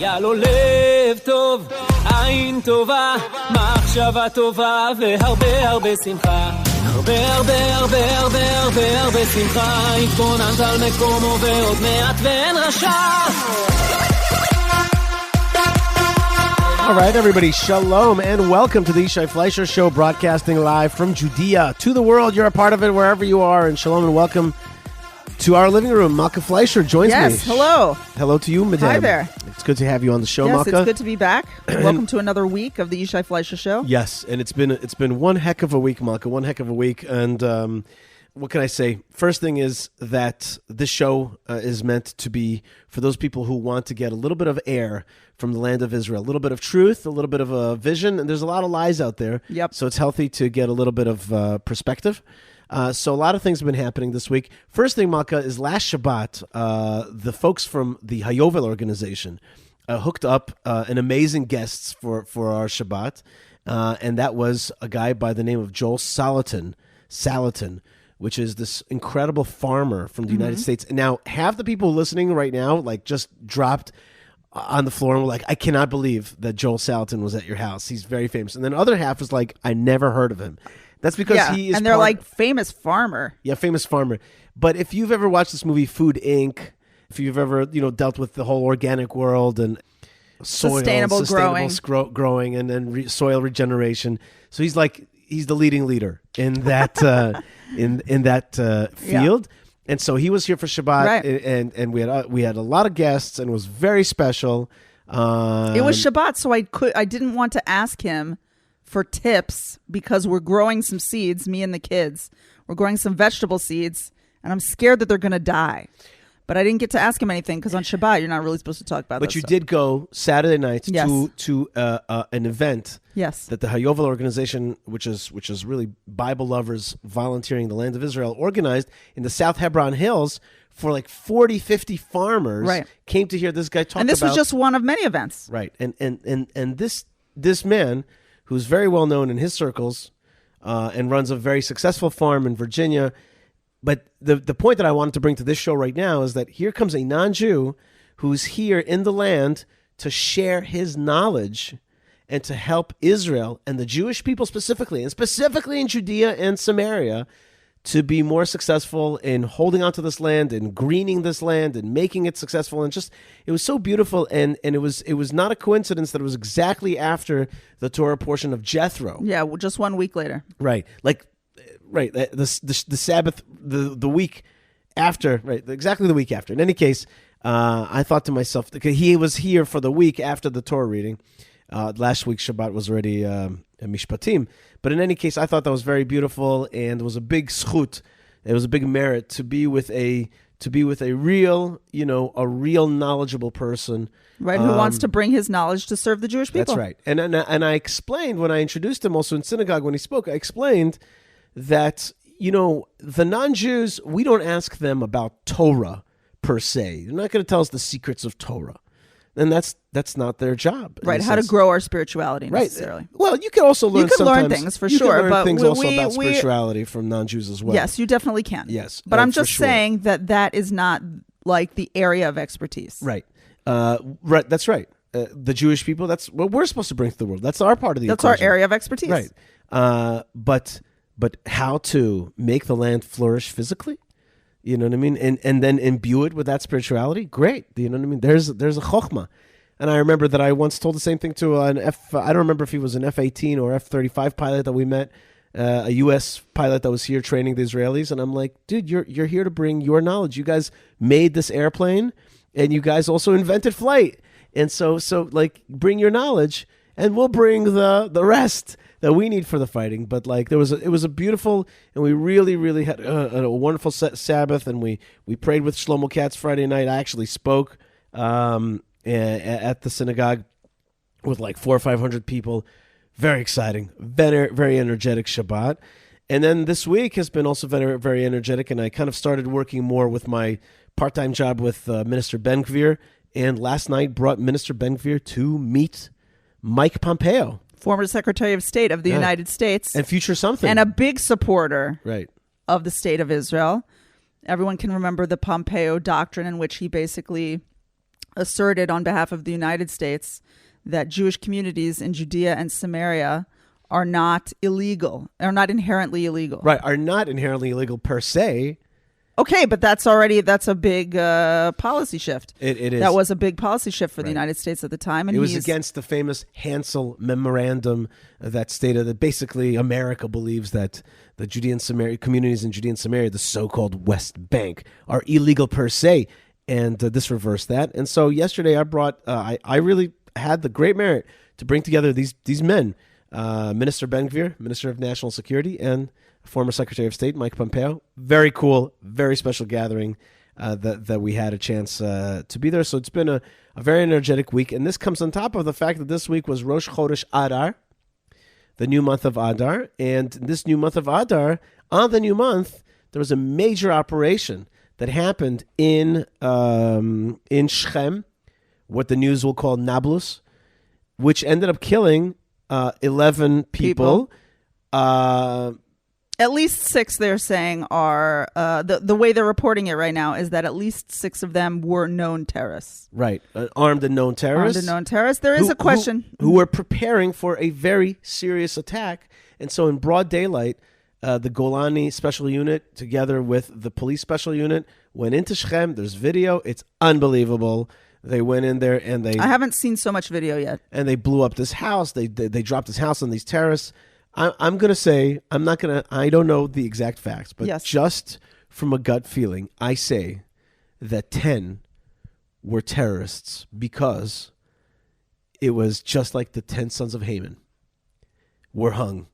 היה לו לב טוב, עין טובה, מחשבה טובה והרבה הרבה שמחה. הרבה הרבה הרבה הרבה הרבה הרבה שמחה. התבוננת על מקומו ועוד מעט ואין רשע. All right, everybody, shalom and welcome to the Yishai Fleisher Show, broadcasting live from Judea to the world. You're a part of it wherever you are, and shalom and welcome to our living room. Malka Fleisher joins me. Yes, hello. Hello to you, madame. Hi there. It's good to have you on the show, yes, Malka. It's good to be back. Welcome to another week of the Yishai Fleisher Show. Yes, and it's been one heck of a week, Malka, one heck of a week, and what can I say? First thing is that this show is meant to be for those people who want to get a little bit of air from the land of Israel, a little bit of truth, a little bit of a vision, and there's a lot of lies out there. Yep. So it's healthy to get a little bit of perspective. So a lot of things have been happening this week. First thing, Malka, is last Shabbat, the folks from the Hayovel organization hooked up an amazing guests for our Shabbat, and that was a guy by the name of Joel Salatin, which is this incredible farmer from the United States. And now, half the people listening right now, like, just dropped on the floor and were like, I cannot believe that Joel Salatin was at your house. He's very famous. And then the other half was like, I never heard of him. That's because he is. And they're like, famous farmer. Yeah, famous farmer. But if you've ever watched this movie, Food Inc., if you've ever, dealt with the whole organic world and sustainable growing and soil regeneration. So he's the leading leader in that in that field. Yeah. And so he was here for Shabbat, right. and we had a lot of guests, and it was very special. It was Shabbat, so I didn't want to ask him for tips because we're growing some seeds, me and the kids. We're growing some vegetable seeds, and I'm scared that they're going to die. But I didn't get to ask him anything because on Shabbat, you're not really supposed to talk about that. But you did go Saturday night yes. to an event yes. that the Hayovel organization, which is really Bible lovers volunteering the land of Israel, organized in the South Hebron Hills for like 40, 50 farmers right. came to hear this guy talk about. And this was just one of many events. Right. And this man, who's very well known in his circles and runs a very successful farm in Virginia. But the point that I wanted to bring to this show right now is that here comes a non-Jew who's here in the land to share his knowledge and to help Israel and the Jewish people specifically, and specifically in Judea and Samaria, to be more successful in holding onto this land and greening this land and making it successful. And just, it was so beautiful. And it was not a coincidence that it was exactly after the Torah portion of Jethro. Yeah, well, just 1 week later. Right. Right, the Sabbath, the week after, right, exactly the week after. In any case, I thought to myself, because he was here for the week after the Torah reading. Last week's Shabbat was already a Mishpatim. But in any case, I thought that was very beautiful, and it was a big schut. It was a big merit to be with a real, a real knowledgeable person. Right, who wants to bring his knowledge to serve the Jewish people. That's right. And I explained when I introduced him also in synagogue when he spoke, I explained that, the non-Jews, we don't ask them about Torah per se. They're not going to tell us the secrets of Torah. And that's not their job. Right, how to grow our spirituality necessarily. Right. Well, you can also learn things for sure. You can learn but things also about spirituality from non-Jews as well. Yes, you definitely can. Yes. But I'm just saying that is not like the area of expertise. Right. Right. That's right. The Jewish people, that's what we're supposed to bring to the world. That's our part of the equation. That's our area of expertise. Right. But how to make the land flourish physically, you know what I mean? And then imbue it with that spirituality, great. You know what I mean? There's a chokhmah. And I remember that I once told the same thing to I don't remember if he was an F-18 or F-35 pilot that we met, a U.S. pilot that was here training the Israelis. And I'm like, dude, you're here to bring your knowledge. You guys made this airplane, and you guys also invented flight. And so like, bring your knowledge, and we'll bring the rest that we need for the fighting. But like, it was a beautiful, and we really, really had a wonderful Sabbath, and we prayed with Shlomo Katz Friday night. I actually spoke at the synagogue with like 400 or 500 people. Very exciting, very, very energetic Shabbat. And then this week has been also very, very energetic, and I kind of started working more with my part-time job with Minister Ben-Gvir, and last night brought Minister Ben-Gvir to meet Mike Pompeo, former Secretary of State of the United States. And future something. And a big supporter right. of the state of Israel. Everyone can remember the Pompeo doctrine, in which he basically asserted on behalf of the United States that Jewish communities in Judea and Samaria are not illegal, are not inherently illegal. Right, are not inherently illegal per se. Okay, but that's a big policy shift. It is. That was a big policy shift for the United States at the time. And it was against the famous Hansel Memorandum that stated that basically America believes that the Judean Samaria communities in Judea and Samaria, the so-called West Bank, are illegal per se. And this reversed that. And so yesterday I brought, I really had the great merit to bring together these men, Minister Ben-Gvir, Minister of National Security, and former Secretary of State Mike Pompeo. Very cool, very special gathering that we had a chance to be there. So it's been a very energetic week. And this comes on top of the fact that this week was Rosh Chodesh Adar, the new month of Adar. And this new month of Adar, on the new month, there was a major operation that happened in Shechem, what the news will call Nablus, which ended up killing 11 people. At least 6, they're saying, are the way they're reporting it right now is that at least 6 of them were known terrorists. Right, armed and known terrorists. Armed and known terrorists. There is a question. Who were preparing for a very serious attack. And so in broad daylight, the Golani Special Unit, together with the police special unit, went into Shechem. There's video. It's unbelievable. They went in there and I haven't seen so much video yet. And they blew up this house. They dropped this house on these terrorists. I'm going to say, I don't know the exact facts, but just from a gut feeling, I say that 10 were terrorists because it was just like the 10 sons of Haman were hung.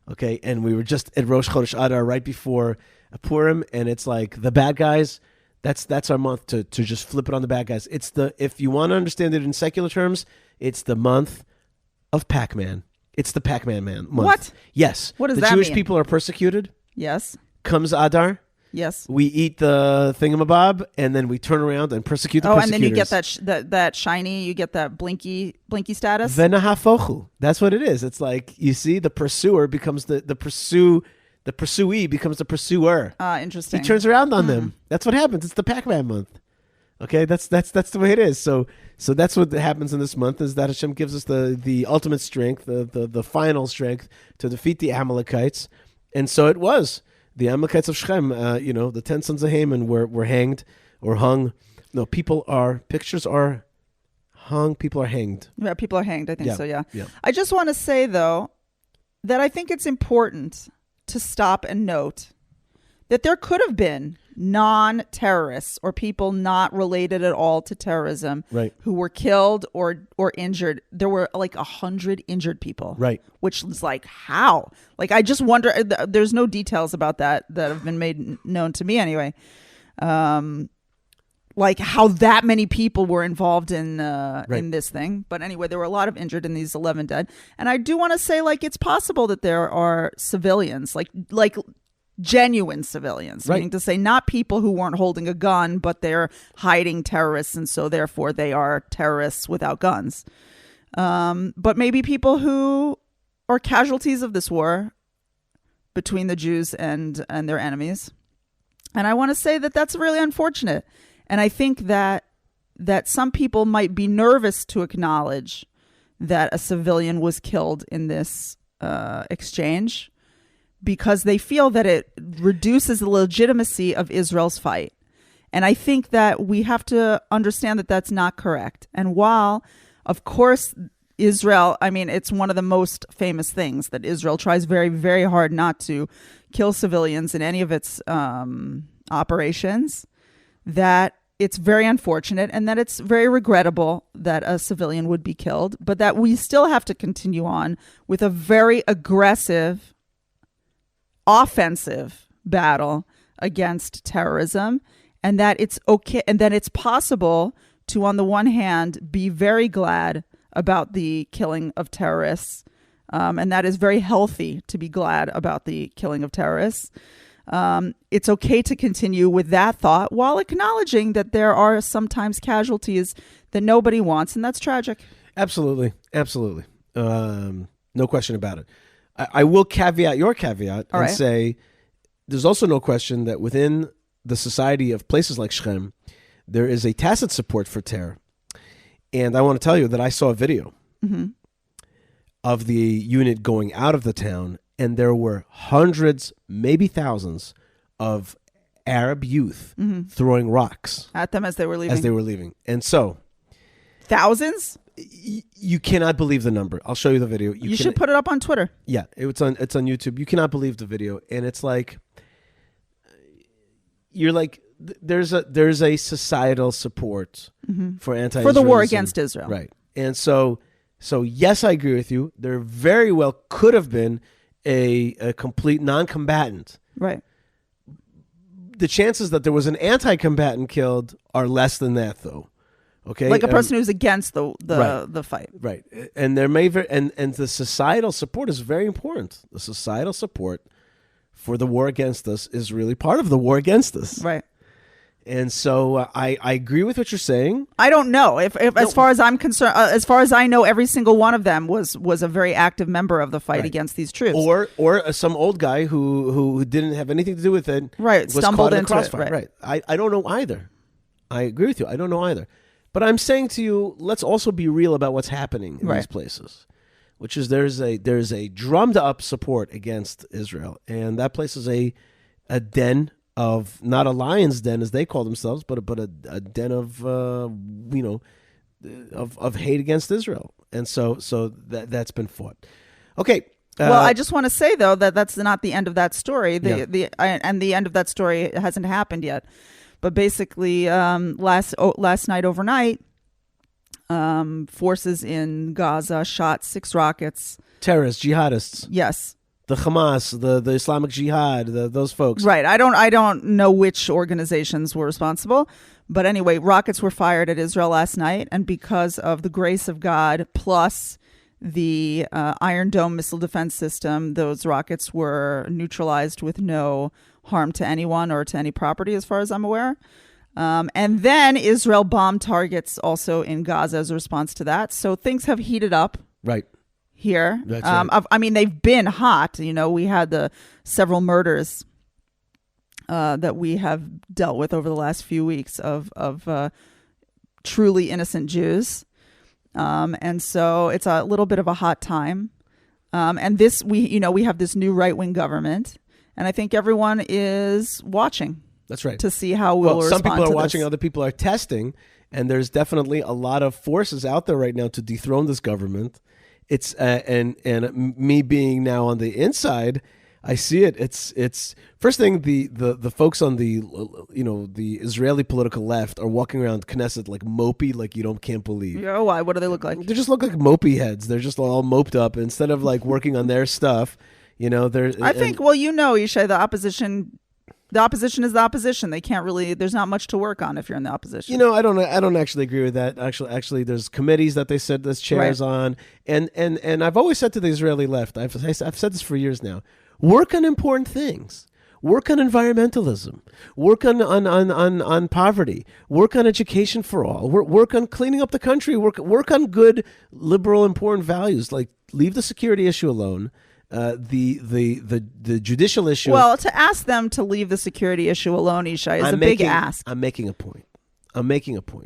Okay, and we were just at Rosh Chodesh Adar right before Purim, and it's like the bad guys. That's our month to just flip it on the bad guys. If you want to understand it in secular terms, it's the month of Pac-Man. It's the Pac-Man month. What? Yes. What does the that Jewish mean? people are persecuted. Yes. Comes Adar. Yes. We eat the thingamabob, and then we turn around and persecute the persecutors. And then you get that shiny, you get that blinky status. Venahafochu. That's what it is. It's like, you see, the pursuer becomes the pursuee becomes the pursuer. Interesting. He turns around on them. That's what happens. It's the Pac-Man month. Okay, that's the way it is. So that's what happens in this month, is that Hashem gives us the ultimate strength, the final strength to defeat the Amalekites. And so it was. The Amalekites of Shechem, the 10 sons of Haman were hanged or hung. No, pictures are hung, people are hanged. Yeah, people are hanged, I think so, yeah. Yeah. I just want to say, though, that I think it's important to stop and note that there could have been non-terrorists or people not related at all to terrorism who were killed or injured. There were like 100 injured people. Right. Which is like, how? Like, I just wonder, there's no details about that have been made known to me anyway. Like how that many people were involved in this thing. But anyway, there were a lot of injured and these 11 dead. And I do want to say, like, it's possible that there are civilians, like genuine civilians, meaning to say not people who weren't holding a gun, but they're hiding terrorists, and so therefore they are terrorists without guns. But maybe people who are casualties of this war between the Jews and their enemies. And I want to say that that's really unfortunate. And I think that some people might be nervous to acknowledge that a civilian was killed in this exchange, because they feel that it reduces the legitimacy of Israel's fight. And I think that we have to understand that that's not correct. And while, of course, Israel, I mean, it's one of the most famous things that Israel tries very, very hard not to kill civilians in any of its operations, that it's very unfortunate and that it's very regrettable that a civilian would be killed, but that we still have to continue on with a very aggressive offensive battle against terrorism, and that it's okay, and that it's possible to, on the one hand, be very glad about the killing of terrorists, and that is very healthy to be glad about the killing of terrorists. It's okay to continue with that thought while acknowledging that there are sometimes casualties that nobody wants, and that's tragic. Absolutely. No question about it. I will caveat your caveat and say there's also no question that within the society of places like Shechem, there is a tacit support for terror. And I want to tell you that I saw a video of the unit going out of the town, and there were hundreds, maybe thousands, of Arab youth throwing rocks at them as they were leaving. And so, thousands? You cannot believe the number. I'll show you the video. You should put it up on Twitter. Yeah, it's on YouTube. You cannot believe the video, and it's like you're like there's a societal support for anti-Israelism. For the war against Israel, right? And so yes, I agree with you. There very well could have been a complete non-combatant, right? The chances that there was an anti-combatant killed are less than that, though. Okay, like a person who's against the fight, right? And there may and the societal support is very important. The societal support for the war against us is really part of the war against us, right? And so I agree with what you're saying. I don't know if as far as I'm concerned, as far as I know, every single one of them was a very active member of the fight against these troops, or some old guy who didn't have anything to do with it, right? Was stumbled caught in into crossfire, it, right? I don't know either. I agree with you. I don't know either. But I'm saying to you, let's also be real about what's happening in these places, which is there's a drummed up support against Israel, and that place is a den of, not a lion's den as they call themselves, but a den of of hate against Israel, and so that's been fought. Okay. Well, I just want to say though that that's not the end of that story. The end of that story hasn't happened yet. But basically, last night overnight, forces in Gaza shot 6 rockets. Terrorists, jihadists. Yes. The Hamas, the Islamic Jihad, those folks. Right. I don't know which organizations were responsible, but anyway, rockets were fired at Israel last night, and because of the grace of God plus the Iron Dome missile defense system, those rockets were neutralized with no harm to anyone or to any property, as far as I'm aware. And then Israel bombed targets also in Gaza as a response to that. So things have heated up. Right. Here. That's right. I mean, they've been hot. You know, we had the several murders that we have dealt with over the last few weeks of truly innocent Jews. And so it's a little bit of a hot time. And we have this new right-wing government. And I think everyone is watching. That's right. To see how we'll respond to some people are watching, this. other people are testing, and there's definitely a lot of forces out there right now to dethrone this government. It's and me being now on the inside, I see it. It's first thing, the folks on the the Israeli political left are walking around Knesset like mopey, like you can't believe. Yeah, why? What do they look like? They just look like mopey heads. They're just all moped up instead of like working on their stuff. I think, Yishai, the opposition is the opposition. They can't really. There's not much to work on if you're in the opposition. I don't actually agree with that. Actually, there's committees that they said there's chairs on, and I've always said to the Israeli left, I've said this for years now. Work on important things. Work on environmentalism. Work on poverty. Work on education for all. Work on cleaning up the country. Work on good, liberal, important values. Like leave the security issue alone. The judicial issue. Well, to ask them to leave the security issue alone, Yishai, is a big ask. I'm making a point,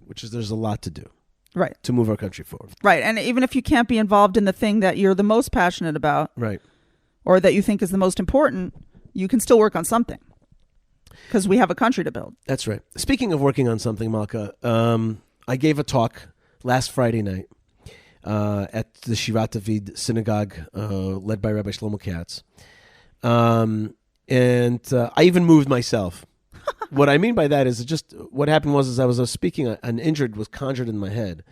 which is there's a lot to do. Right. To move our country forward. Right. And even if you can't be involved in the thing that you're the most passionate about. Right. Or that you think is the most important, you can still work on something. Because we have a country to build. That's right. Speaking of working on something, Malka, I gave a talk last Friday night. At the Shirat David synagogue, led by Rabbi Shlomo Katz. And I even moved myself. What I mean by that is what happened was I was speaking, an injured was conjured in my head.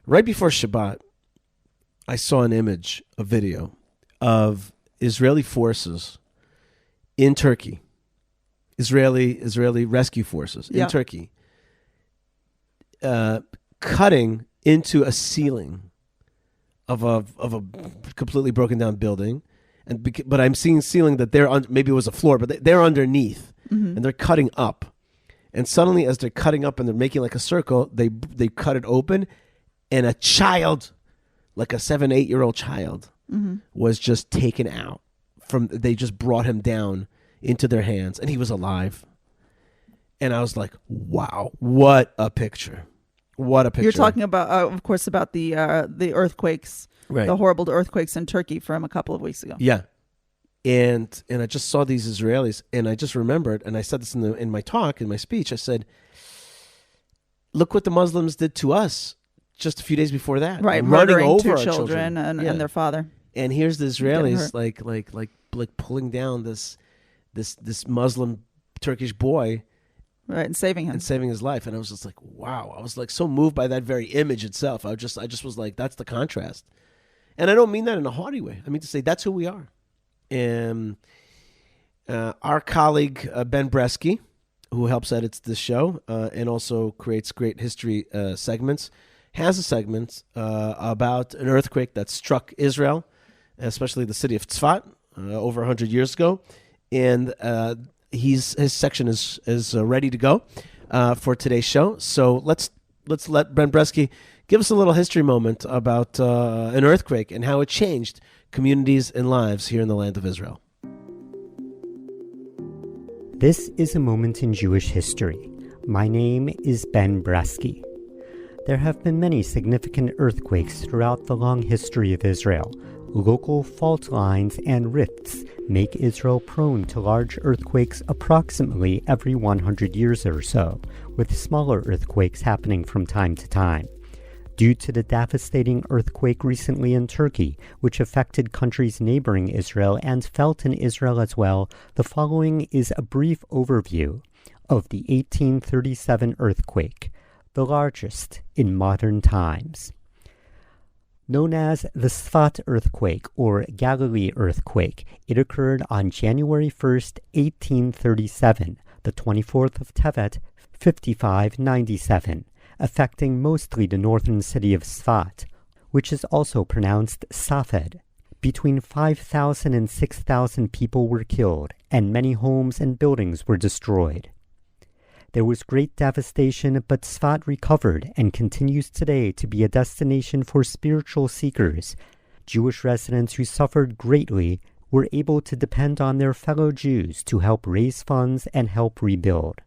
Right before Shabbat, I saw an image, a video, of Israeli forces in Turkey, Israeli rescue forces in Turkey, cutting into a ceiling of a completely broken down building, but I'm seeing ceiling that maybe it was a floor, but they're underneath, and they're cutting up, and suddenly as they're cutting up and they're making like a circle, they cut it open, and a child, like a 7-8-year-old child, was just taken out they just brought him down into their hands, and he was alive, and I was like, wow, what a picture. What a picture. You're talking about, of course, about the earthquakes, Right. the horrible earthquakes in Turkey from a couple of weeks ago. Yeah. And I just saw these Israelis, and I just remembered, and I said this in my talk, in my speech, I said, look what the Muslims did to us just a few days before that. Right, running murdering over two our children and their father. And here's the Getting Israelis hurt. like pulling down this Muslim Turkish boy, Right, and saving him. and saving his life. And I was just like, wow. I was like so moved by that very image itself. I just was like, that's the contrast. And I don't mean that in a haughty way. I mean to say that's who we are. And our colleague Ben Bresky, who helps edit this show and also creates great history segments, has a segment about an earthquake that struck Israel, especially the city of Tzfat, over 100 years ago. And his section is ready to go for today's show. So let's let Ben Bresky give us a little history moment about an earthquake and how it changed communities and lives here in the land of Israel. This is a moment in Jewish history. My name is Ben Bresky. There have been many significant earthquakes throughout the long history of Israel. Local fault lines and rifts make Israel prone to large earthquakes approximately every 100 years or so, with smaller earthquakes happening from time to time. Due to the devastating earthquake recently in Turkey, which affected countries neighboring Israel and felt in Israel as well, the following is a brief overview of the 1837 earthquake, the largest in modern times. Known as the Tzfat earthquake or Galilee earthquake, it occurred on January 1st, 1837, the 24th of Tevet, 5597. Affecting mostly the northern city of Tzfat, which is also pronounced Safed. Between 5,000 and 6,000 people were killed, and many homes and buildings were destroyed. There was great devastation, but Tzfat recovered and continues today to be a destination for spiritual seekers. Jewish residents who suffered greatly were able to depend on their fellow Jews to help raise funds and help rebuild.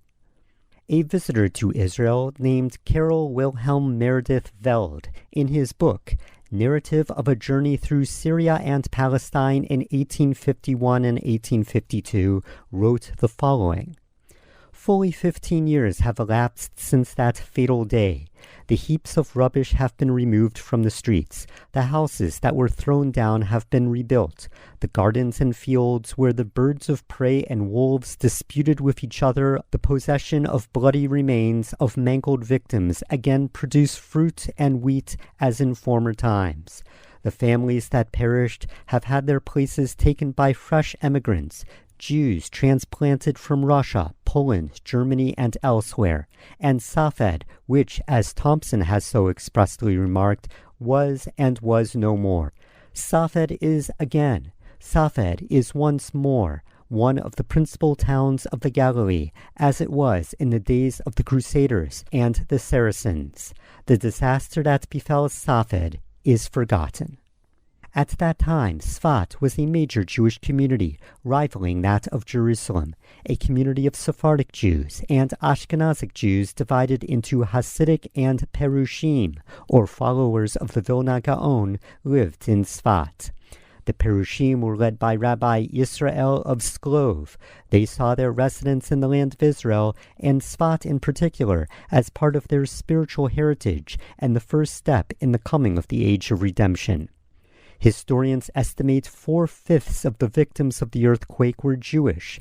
A visitor to Israel named Carol Wilhelm Meredith Veld, in his book, Narrative of a Journey Through Syria and Palestine in 1851 and 1852, wrote the following. Fully 15 years have elapsed since that fatal day. The heaps of rubbish have been removed from the streets. The houses that were thrown down have been rebuilt. The gardens and fields where the birds of prey and wolves disputed with each other the possession of bloody remains of mangled victims again produce fruit and wheat as in former times. The families that perished have had their places taken by fresh emigrants, Jews transplanted from Russia, Poland, Germany, and elsewhere, and Safed, which, as Thompson has so expressly remarked, was and was no more. Safed is again. Safed is once more one of the principal towns of the Galilee, as it was in the days of the Crusaders and the Saracens. The disaster that befell Safed is forgotten. At that time, Tzfat was a major Jewish community, rivaling that of Jerusalem, a community of Sephardic Jews and Ashkenazic Jews divided into Hasidic and Perushim, or followers of the Vilna Gaon, lived in Tzfat. The Perushim were led by Rabbi Yisrael of Sklov. They saw their residence in the land of Israel, and Tzfat in particular, as part of their spiritual heritage and the first step in the coming of the Age of Redemption. Historians estimate 4/5 of the victims of the earthquake were Jewish.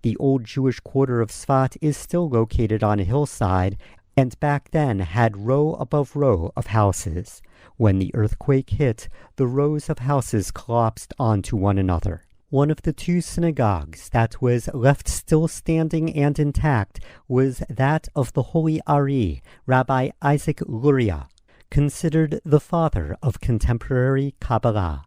The old Jewish quarter of Tzfat is still located on a hillside, and back then had row above row of houses. When the earthquake hit, the rows of houses collapsed onto one another. One of the two synagogues that was left still standing and intact was that of the Holy Ari, Rabbi Isaac Luria, considered the father of contemporary Kabbalah.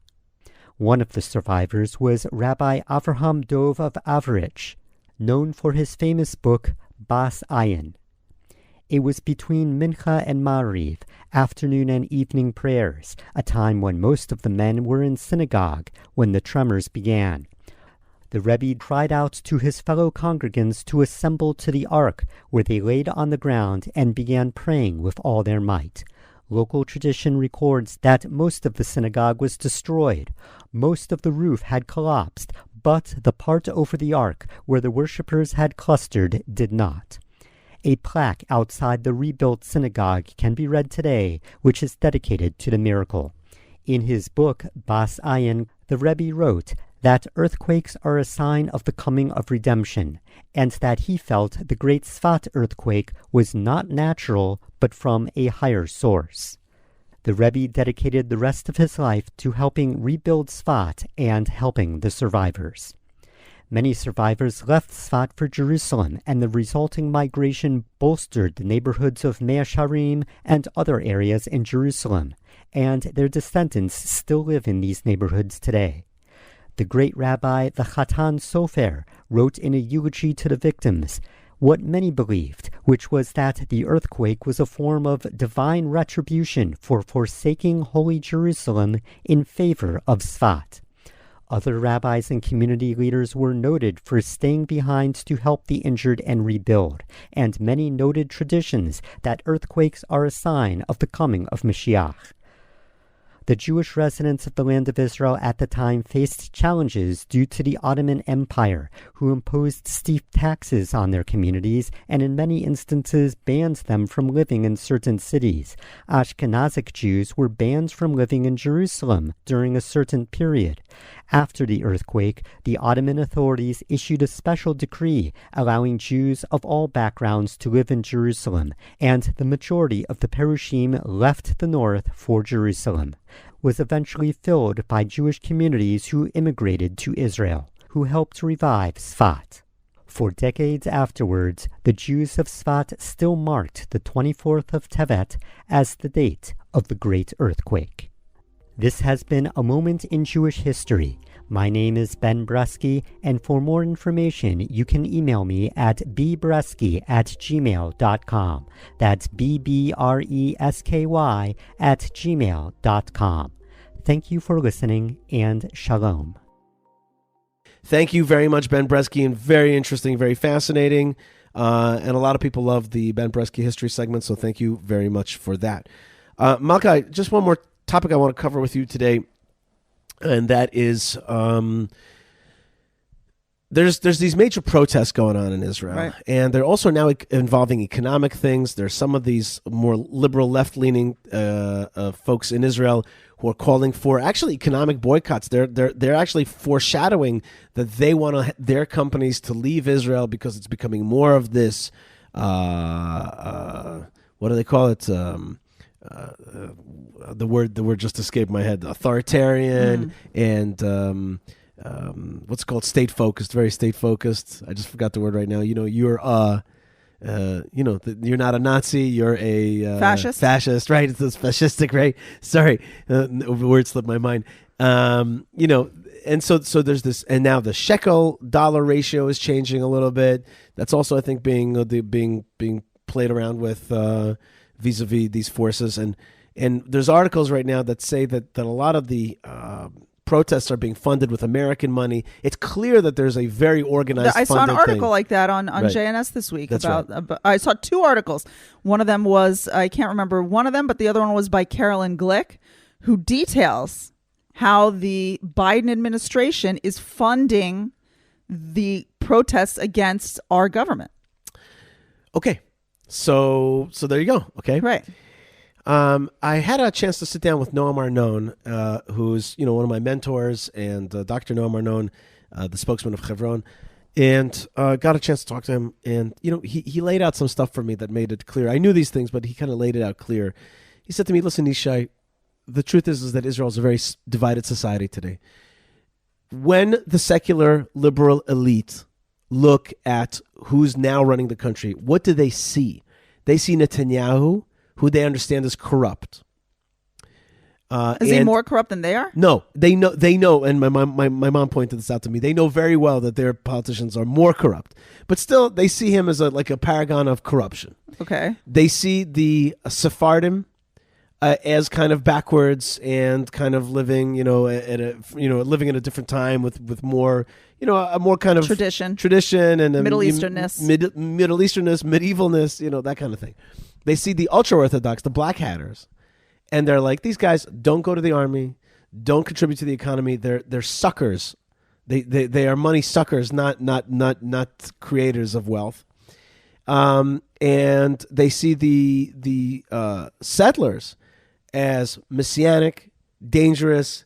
One of the survivors was Rabbi Avraham Dov of Averich, known for his famous book Bas Ayin. It was between Mincha and Mariv, afternoon and evening prayers, a time when most of the men were in synagogue when the tremors began. The Rebbe cried out to his fellow congregants to assemble to the ark, where they laid on the ground and began praying with all their might. Local tradition records that most of the synagogue was destroyed. Most of the roof had collapsed, but the part over the ark where the worshippers had clustered did not. A plaque outside the rebuilt synagogue can be read today, which is dedicated to the miracle. In his book, Bas Ayin, the Rebbe wrote that earthquakes are a sign of the coming of redemption, and that he felt the Great Sfat earthquake was not natural, but from a higher source. The Rebbe dedicated the rest of his life to helping rebuild Sfat and helping the survivors. Many survivors left Sfat for Jerusalem, and the resulting migration bolstered the neighborhoods of Mea Sharim and other areas in Jerusalem, and their descendants still live in these neighborhoods today. The great rabbi, the Chatan Sofer, wrote in a eulogy to the victims what many believed, which was that the earthquake was a form of divine retribution for forsaking holy Jerusalem in favor of Sfat. Other rabbis and community leaders were noted for staying behind to help the injured and rebuild, and many noted traditions that earthquakes are a sign of the coming of Mashiach. The Jewish residents of the land of Israel at the time faced challenges due to the Ottoman Empire, who imposed steep taxes on their communities and in many instances banned them from living in certain cities. Ashkenazic Jews were banned from living in Jerusalem during a certain period. After the earthquake, the Ottoman authorities issued a special decree allowing Jews of all backgrounds to live in Jerusalem, and the majority of the Perushim left the north for Jerusalem. Was eventually filled by Jewish communities who immigrated to Israel, who helped revive Sfat. For decades afterwards, the Jews of Sfat still marked the 24th of Tevet as the date of the great earthquake. This has been A Moment in Jewish History. My name is Ben Bresky, and for more information, you can email me at bbresky@gmail.com. That's bbresky@gmail.com. Thank you for listening, and shalom. Thank you very much, Ben Bresky, and very interesting, very fascinating. And a lot of people love the Ben Bresky history segment, so thank you very much for that. Malkai, just one more topic I want to cover with you today, and that is there's these major protests going on in Israel, right, and they're also now involving economic things. There's some of these more liberal, left-leaning folks in Israel who are calling for actually economic boycotts. They're actually foreshadowing that they want their companies to leave Israel because it's becoming more of this. What do they call it? The word just escaped my head. Authoritarian and what's called state focused. Very state focused. I just forgot the word right now. You're you're not a Nazi. You're a fascist. Fascist, right? It's fascistic, right? Sorry, the word slipped my mind. And so there's this, and now the shekel dollar ratio is changing a little bit. That's also, I think, being played around with vis-a-vis these forces, and there's articles right now that say that a lot of the protests are being funded with American money. It's clear that there's a very organized. I saw an article thing. like that on Right. JNS this week. That's about I saw two articles. One of them was, I can't remember one of them, but the other one was by Carolyn Glick, who details how the Biden administration is funding the protests against our government. Okay, so there you go. Okay, Right. I had a chance to sit down with Noam Arnon, who's one of my mentors, and Dr. Noam Arnon, the spokesman of Hebron, and got a chance to talk to him. And he laid out some stuff for me that made it clear. I knew these things, but he kind of laid it out clear. He said to me, "Listen, Yishai, the truth is that Israel is a very divided society today. When the secular liberal elite look at who's now running the country, what do they see? They see Netanyahu, who they understand is corrupt. Is he more corrupt than they are? No, they know, and my mom pointed this out to me. They know very well that their politicians are more corrupt, but still they see him as like a paragon of corruption. Okay. They see the Sephardim as kind of backwards and kind of living, living in a different time with more, a more kind of Tradition and Middle Easternness. Middle Easternness, medievalness, that kind of thing. They see the ultra Orthodox, the black hatters, and they're like, these guys don't go to the army, don't contribute to the economy. They're suckers. They are money suckers, not creators of wealth. And they see the settlers as messianic, dangerous,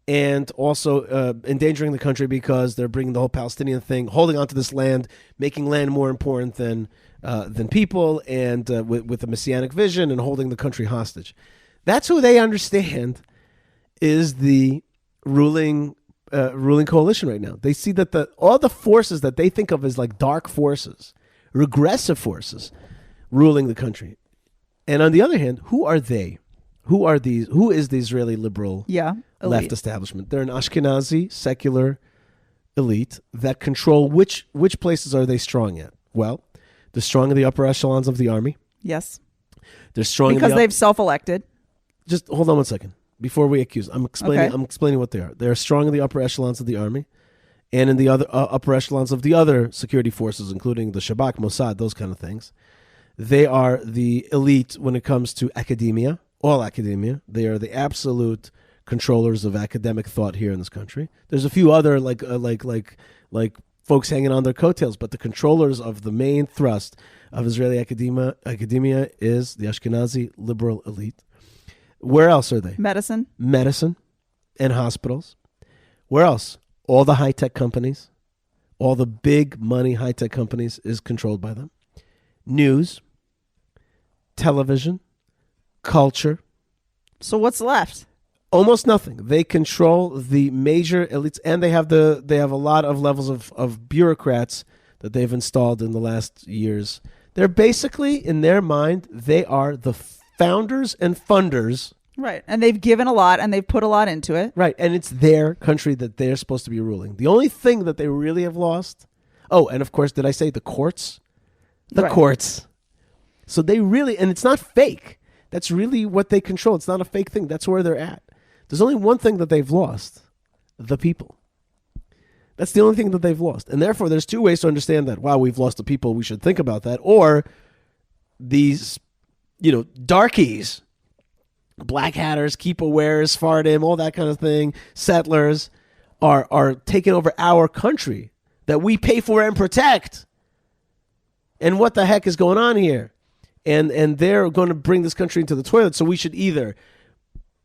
and also endangering the country because they're bringing the whole Palestinian thing, holding onto this land, making land more important than people, and with a messianic vision and holding the country hostage. That's who they understand is the ruling coalition right now. They see that all the forces that they think of as like dark forces, regressive forces, ruling the country. And on the other hand, who are they? Who are these? Who is the Israeli liberal left establishment? They're an Ashkenazi secular elite that control which places are they strong at? Well, they're strong in the upper echelons of the army. Yes. They're strong because they've self-elected. Just hold on one second. Before we accuse, I'm explaining what they are. They're strong in the upper echelons of the army and in the other upper echelons of the other security forces, including the Shabak, Mossad, those kind of things. They are the elite when it comes to academia, all academia. They are the absolute controllers of academic thought here in this country. There's a few other like folks hanging on their coattails, but the controllers of the main thrust of Israeli academia is the Ashkenazi liberal elite. Where else are they? Medicine and hospitals. Where else? All the high-tech companies, all the big money high-tech companies is controlled by them. News, television, culture. So what's left? Almost nothing. They control the major elites, and they have a lot of levels of bureaucrats that they've installed in the last years. They're basically, in their mind, they are the founders and funders. Right. And they've given a lot and they've put a lot into it. Right. And it's their country that they're supposed to be ruling. The only thing that they really have lost. Oh, and of course, did I say the courts? The courts. So they really, and it's not fake. That's really what they control. It's not a fake thing. That's where they're at. There's only one thing that they've lost. The people. That's the only thing that they've lost. And therefore, there's two ways to understand that. Wow, we've lost the people. We should think about that. Or these darkies, black hatters, kippah wearers, Fardim, all that kind of thing, settlers are taking over our country that we pay for and protect. And what the heck is going on here? And they're going to bring this country into the toilet. So we should either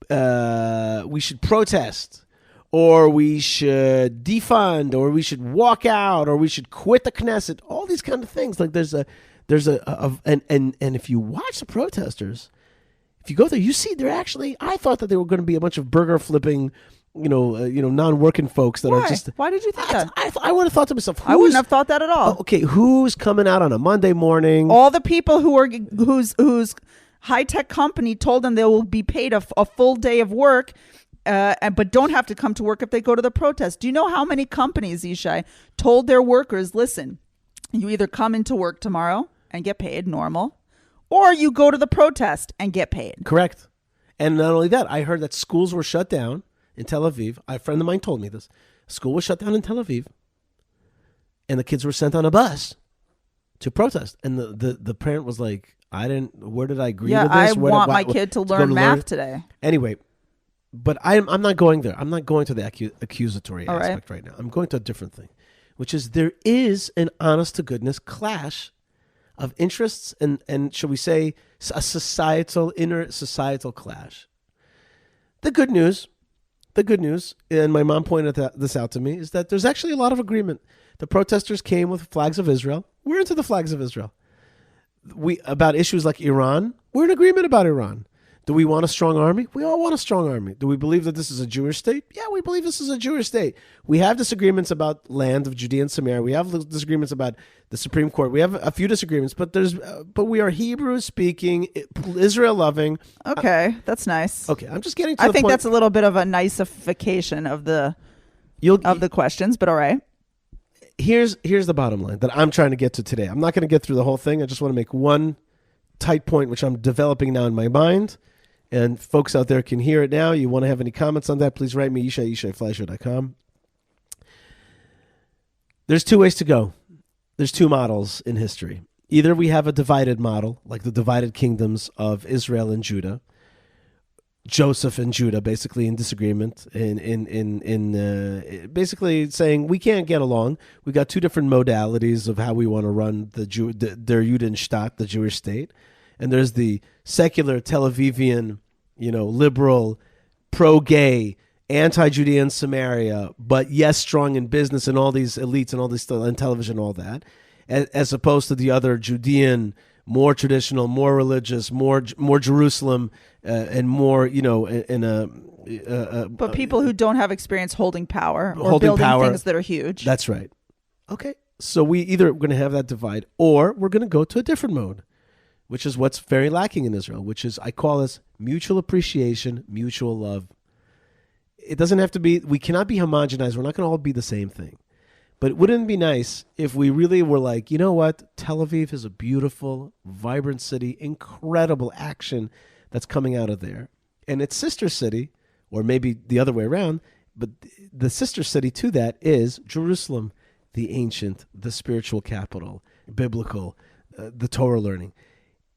we should protest, or we should defund, or we should walk out, or we should quit the Knesset. All these kind of things. Like and if you watch the protesters, if you go there, you see they're actually. I thought that they were going to be a bunch of burger flipping, non-working folks that are just. Why did you think that? I would have thought to myself, I wouldn't have thought that at all. Okay, who's coming out on a Monday morning? All the people whose high-tech company told them they will be paid a full day of work, but don't have to come to work if they go to the protest. Do you know how many companies, Yishai, told their workers, listen, you either come into work tomorrow and get paid normal, or you go to the protest and get paid. Correct. And not only that, I heard that schools were shut down in Tel Aviv. A friend of mine told me this. School was shut down in Tel Aviv, and the kids were sent on a bus to protest. And the parent was like, where did I agree with this? I want my kid to learn math today. Anyway, but I'm not going there. I'm not going to the accusatory aspect right now. I'm going to a different thing, which is there is an honest-to-goodness clash of interests and shall we say, a inner societal clash. The good news, and my mom pointed this out to me, is that there's actually a lot of agreement. The protesters came with flags of Israel. We're into the flags of Israel. About issues like Iran, we're in agreement about Iran. Do we want a strong army? We all want a strong army. Do we believe that this is a Jewish state? Yeah, we believe this is a Jewish state. We have disagreements about land of Judea and Samaria. We have disagreements about the Supreme Court. We have a few disagreements, but we are Hebrew speaking, Israel loving. Okay, that's nice. Okay, I'm just getting to the point. I think that's a little bit of a niceification of the questions, but all right. Here's the bottom line that I'm trying to get to today. I'm not going to get through the whole thing. I just want to make one tight point, which I'm developing now in my mind. And folks out there can hear it now. You want to have any comments on that, please write me, YishaiFleisher.com. There's two ways to go. There's two models in history. Either we have a divided model, like the divided kingdoms of Israel and Judah, Joseph and Judah basically in disagreement, in basically saying we can't get along. We got two different modalities of how we want to run der Judenstaat, the Jewish state, and there's the secular Tel Avivian, liberal, pro-gay, anti-Judean Samaria, but yes, strong in business and all these elites and all this stuff, and television, all that, as opposed to the other Judean, more traditional, more religious, more Jerusalem, and more, but people who don't have experience holding power or building things that are huge. That's right. Okay, so we either going to have that divide, or we're going to go to a different mode, which is what's very lacking in Israel, which is, I call this mutual appreciation, mutual love. It doesn't have to be, we cannot be homogenized. We're not going to all be the same thing. But wouldn't it be nice if we really were like, you know what? Tel Aviv is a beautiful, vibrant city, incredible action that's coming out of there. And its sister city, or maybe the other way around, but the sister city to that is Jerusalem, the ancient, the spiritual capital, biblical, the Torah learning.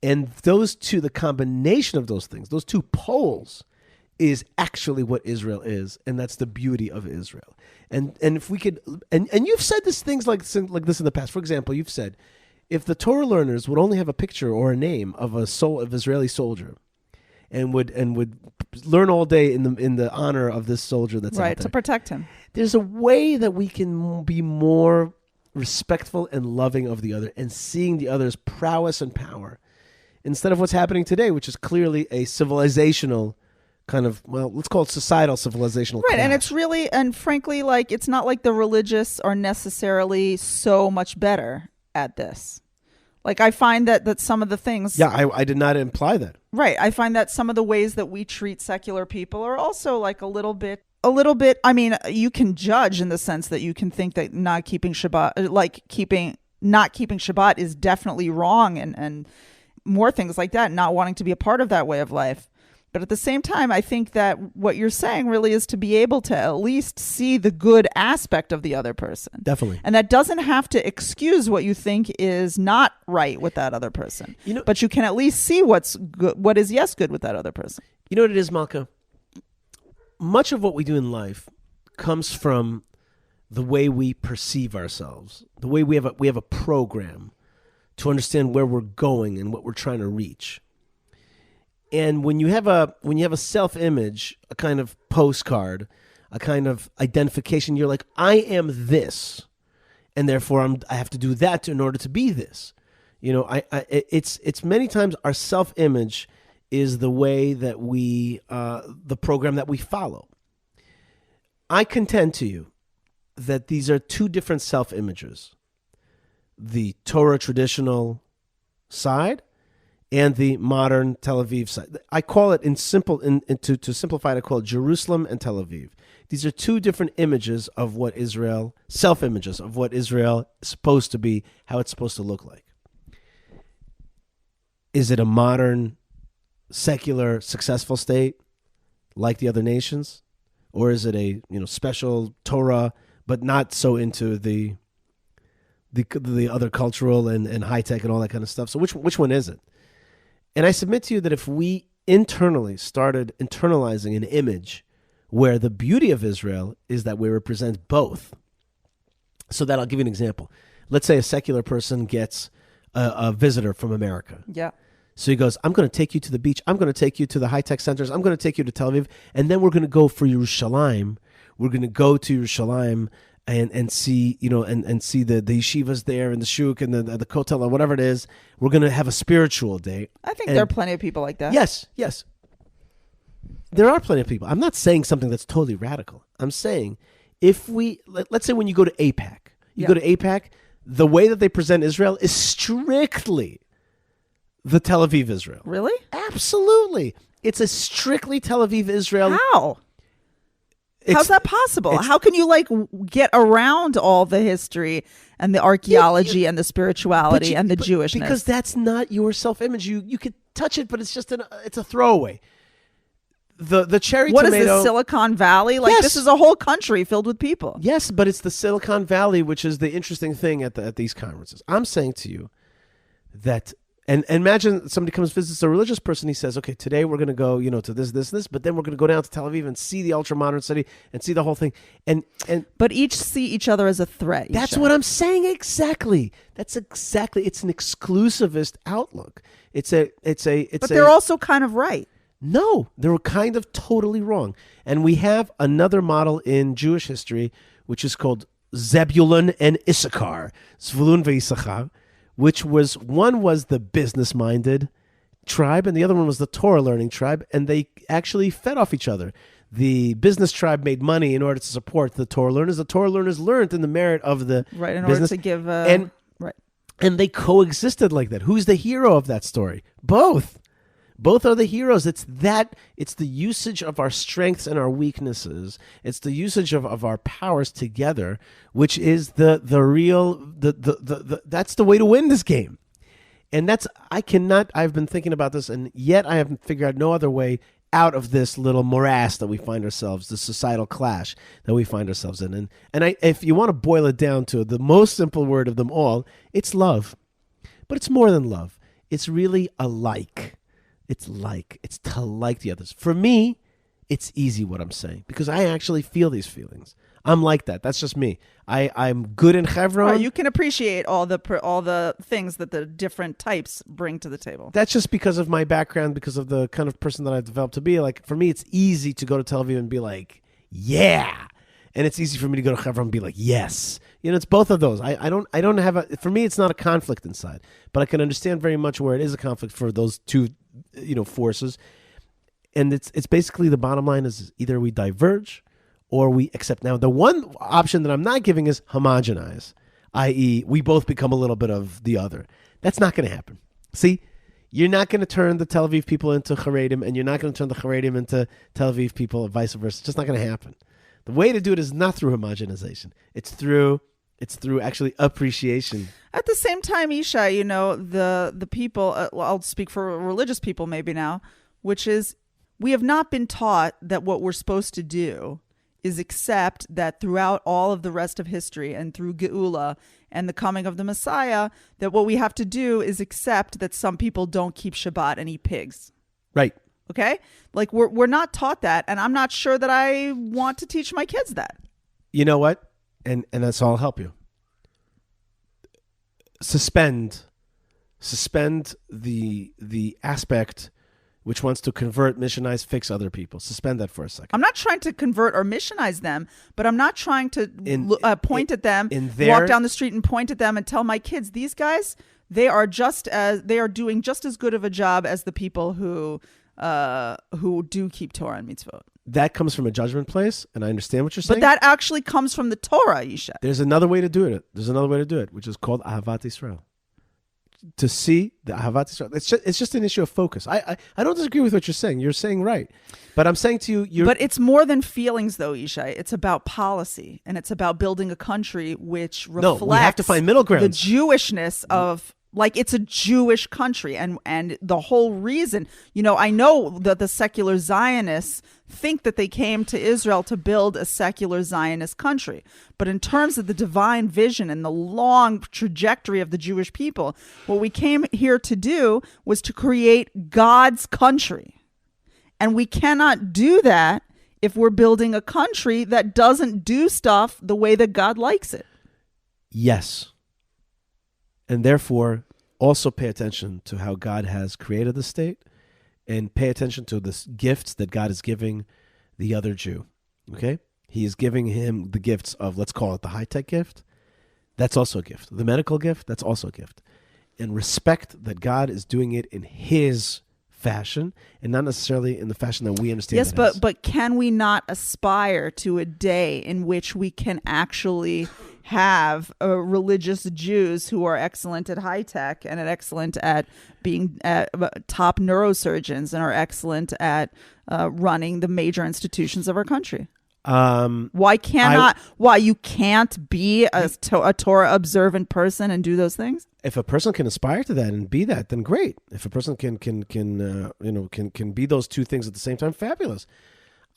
And those two, the combination of those things, those two poles, is actually what Israel is, and that's the beauty of Israel. And if we could, and you've said things like this in the past. For example, you've said, if the Torah learners would only have a picture or a name of of Israeli soldier, and would learn all day in the honor of this soldier that's out there, to protect him, there's a way that we can be more respectful and loving of the other, and seeing the other's prowess and power, instead of what's happening today, which is clearly a civilizational kind of, let's call it societal civilizational right clash. And it's really, and frankly, it's not like the religious are necessarily so much better at this. I find that some of the things, I did not imply that, right, I find that some of the ways that we treat secular people are also a little bit, I mean, you can judge in the sense that you can think that not keeping Shabbat is definitely wrong, and more things like that, not wanting to be a part of that way of life. But at the same time, I think that what you're saying really is to be able to at least see the good aspect of the other person. Definitely. And that doesn't have to excuse what you think is not right with that other person. But you can at least see what's good, what is good with that other person. You know what it is, Malka? Much of what we do in life comes from the way we perceive ourselves, the way we have a program to understand where we're going and what we're trying to reach. And when you have a self-image, a kind of postcard, a kind of identification, you're like, I am this, and therefore I have to do that in order to be this. It's many times our self-image is the way that the program that we follow. I contend to you that these are two different self-images: the Torah traditional side and the modern Tel Aviv side. I call it to simplify it, I call it Jerusalem and Tel Aviv. These are two different images of what Israel, self-images of what Israel is supposed to be, how it's supposed to look like. Is it a modern, secular, successful state like the other nations? Or is it a special Torah, but not so into the other cultural and high-tech and all that kind of stuff? So which one is it? And I submit to you that if we internally started internalizing an image where the beauty of Israel is that we represent both. So that I'll give you an example. Let's say a secular person gets a visitor from America. Yeah. So he goes, I'm going to take you to the beach. I'm going to take you to the high-tech centers. I'm going to take you to Tel Aviv. And then we're going to go for Yerushalayim. We're going to go to Yerushalayim and see, and see the yeshivas there and the shuk and the kotel or whatever it is. We're going to have a spiritual day. I think there are plenty of people like that. Yes. There are plenty of people. I'm not saying something that's totally radical. I'm saying let's say when you go to AIPAC, go to AIPAC, the way that they present Israel is strictly the Tel Aviv Israel. Really? Absolutely. It's a strictly Tel Aviv Israel. How? How's that possible? How can you get around all the history and the archaeology and the spirituality and the Jewishness? Because that's not your self-image. You could touch it, but it's just it's a throwaway. the cherry What is tomato. this, Silicon Valley? Like, Yes. this is a whole country filled with people. Yes, but it's the Silicon Valley, which is the interesting thing at these conferences. I'm saying to you that, and imagine somebody comes visits a religious person. He says, okay, today we're going to go, to this, but then we're going to go down to Tel Aviv and see the ultra modern city and see the whole thing. And But each see each other as a threat. that's Yishai. what I'm saying exactly. It's an exclusivist outlook. But They're also kind of right. No, they were kind of totally wrong. And we have another model in Jewish history, which is called Zebulun and Issachar, Zvulun ve'Issachar, which one was the business-minded tribe, and the other one was the Torah-learning tribe, and they actually fed off each other. The business tribe made money in order to support the Torah learners. The Torah learners learned in the merit of the Right, in business. order to give... and they coexisted like that. Who's the hero of that story? Both. Both are the heroes. It's the usage of our strengths and our weaknesses. It's the usage of our powers together, which is the real that's the way to win this game. And I've been thinking about this, and yet I haven't figured out no other way out of this little morass that we find ourselves, the societal clash that we find ourselves in. And if you want to boil it down to the most simple word of them all, it's love. But it's more than love. It's really a like. It's to like the others. For me, it's easy what I'm saying because I actually feel these feelings. I'm like that. That's just me. I'm good in Hebron. Right, you can appreciate all the things that the different types bring to the table. That's just because of my background, because of the kind of person that I've developed to be. Like, for me, it's easy to go to Tel Aviv and be like, yeah. And it's easy for me to go to Hebron and be like, yes. It's both of those. I don't have for me, it's not a conflict inside, but I can understand very much where it is a conflict for those two, forces. And it's basically the bottom line is either we diverge or we accept. Now, the one option that I'm not giving is homogenize, i.e. we both become a little bit of the other. That's not going to happen. See, you're not going to turn the Tel Aviv people into Haredim, and you're not going to turn the Haredim into Tel Aviv people, and vice versa. It's just not going to happen. The way to do it is not through homogenization. It's through actually appreciation. At the same time, Yishai, the people, I'll speak for religious people maybe now, which is we have not been taught that what we're supposed to do is accept that throughout all of the rest of history and through Geula and the coming of the Messiah, that what we have to do is accept that some people don't keep Shabbat and eat pigs. Right. Okay? Like we're not taught that, and I'm not sure that I want to teach my kids that. You know what? And that's all I'll help you. Suspend the aspect which wants to convert, missionize, fix other people. Suspend that for a second. I'm not trying to convert or missionize them, but I'm not trying to point at them, walk down the street and point at them and tell my kids, these guys, they are doing just as good of a job as the people who do keep Torah and mitzvot. That comes from a judgment place, and I understand what you're saying. But that actually comes from the Torah, Yishai. There's another way to do it. Which is called Ahavat Israel. To see the Ahavat Israel. It's just an issue of focus. I don't disagree with what you're saying. You're saying right. But I'm saying to you... But it's more than feelings, though, Yishai. It's about policy, and it's about building a country which reflects... No, we have to find middle ground. The Jewishness of... Like, it's a Jewish country, and the whole reason, I know that the secular Zionists think that they came to Israel to build a secular Zionist country. But in terms of the divine vision and the long trajectory of the Jewish people, what we came here to do was to create God's country. And we cannot do that if we're building a country that doesn't do stuff the way that God likes it. Yes. And therefore, also pay attention to how God has created the state and pay attention to the gifts that God is giving the other Jew. Okay? He is giving him the gifts of, let's call it the high-tech gift. That's also a gift. The medical gift, that's also a gift. And respect that God is doing it in his fashion and not necessarily in the fashion that we understand. Yes, but can we not aspire to a day in which we can actually have religious Jews who are excellent at high tech and excellent at being top neurosurgeons and are excellent at running the major institutions of our country? Why you can't be a Torah observant person and do those things? If a person can aspire to that and be that, then great. If a person can be those two things at the same time, fabulous.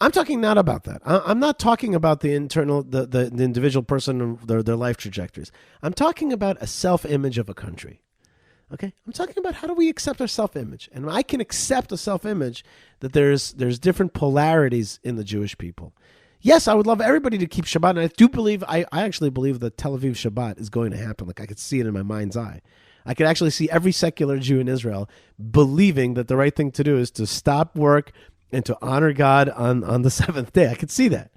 I'm talking not about that. I'm not talking about the individual person and their life trajectories. I'm talking about a self-image of a country. Okay, I'm talking about how do we accept our self-image, and I can accept a self-image that there's different polarities in the Jewish people. Yes, I would love everybody to keep Shabbat, and I do believe I actually believe that Tel Aviv Shabbat is going to happen. Like I could see it in my mind's eye. I could actually see every secular Jew in Israel believing that the right thing to do is to stop work and to honor God on the seventh day. I could see that.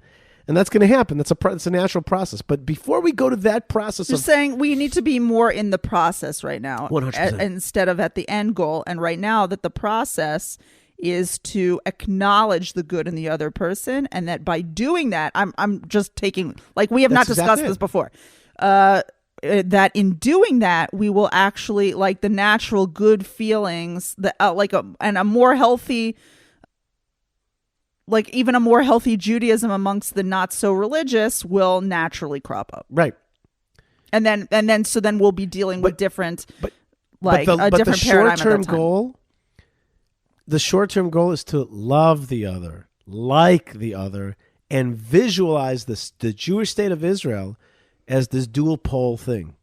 And that's going to happen. It's a natural process. But before we go to that process, you're saying we need to be more in the process right now, 100%. Instead of at the end goal. And right now, that the process is to acknowledge the good in the other person, and that by doing that, I'm just taking, like, we have not discussed this before. That in doing that, we will actually, like, the natural good feelings that and a more healthy. Like even a more healthy Judaism amongst the not so religious will naturally crop up. Right. And then we'll be dealing with different, different paradigm. The short-term goal is to love the other, like the other, and visualize the Jewish state of Israel as this dual pole thing.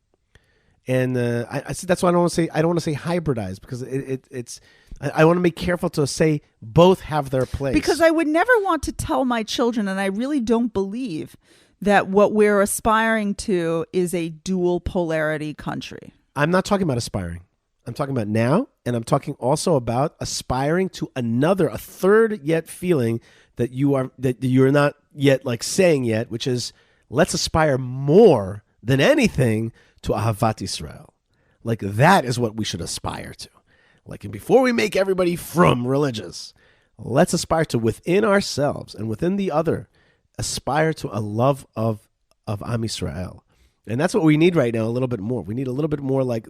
And that's why I don't want to say hybridize, because it's. I want to be careful to say both have their place. Because I would never want to tell my children, and I really don't believe that what we're aspiring to is a dual polarity country. I'm not talking about aspiring. I'm talking about now, and I'm talking also about aspiring to a third yet feeling that you're not yet like saying yet, which is let's aspire more than anything to Ahavat Israel. Like that is what we should aspire to. Like, and before we make everybody from religious, let's aspire to within ourselves and within the other, aspire to a love of Am Yisrael. And that's what we need right now, a little bit more. We need a little bit more like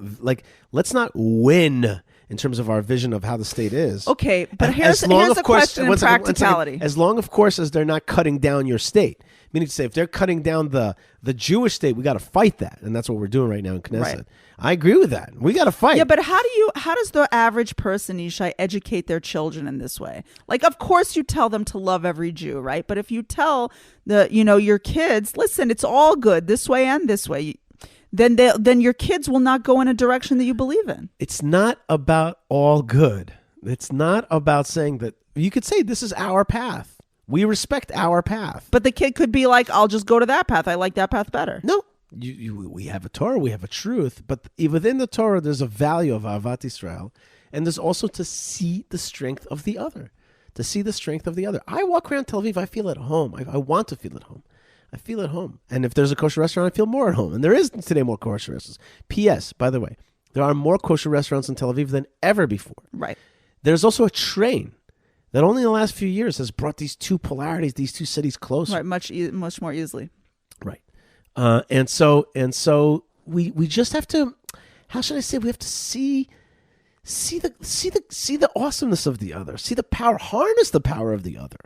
let's not win in terms of our vision of how the state is. Okay, but here's the question in practicality. As long, of course, as they're not cutting down your state. Meaning to say, if they're cutting down the Jewish state, we got to fight that. And that's what we're doing right now in Knesset. Right. I agree with that. We got to fight. Yeah, but how does the average person, Yishai, educate their children in this way? Like, of course you tell them to love every Jew, right? But if you tell your kids, listen, it's all good this way and this way, then your kids will not go in a direction that you believe in. It's not about all good. It's not about saying that you could say this is our path. We respect our path. But the kid could be like, I'll just go to that path. I like that path better. No. We have a Torah, we have a truth. But within the Torah, there's a value of Ahavat Israel. And there's also to see the strength of the other. To see the strength of the other. I walk around Tel Aviv, I feel at home. I want to feel at home. I feel at home. And if there's a kosher restaurant, I feel more at home. And there is today more kosher restaurants. P.S., by the way, there are more kosher restaurants in Tel Aviv than ever before. Right. There's also a train that only in the last few years has brought these two polarities, these two cities closer. Right, much more easily. Right. And so we just have to, how should I say, we have to see the awesomeness of the other, see the power, harness the power of the other.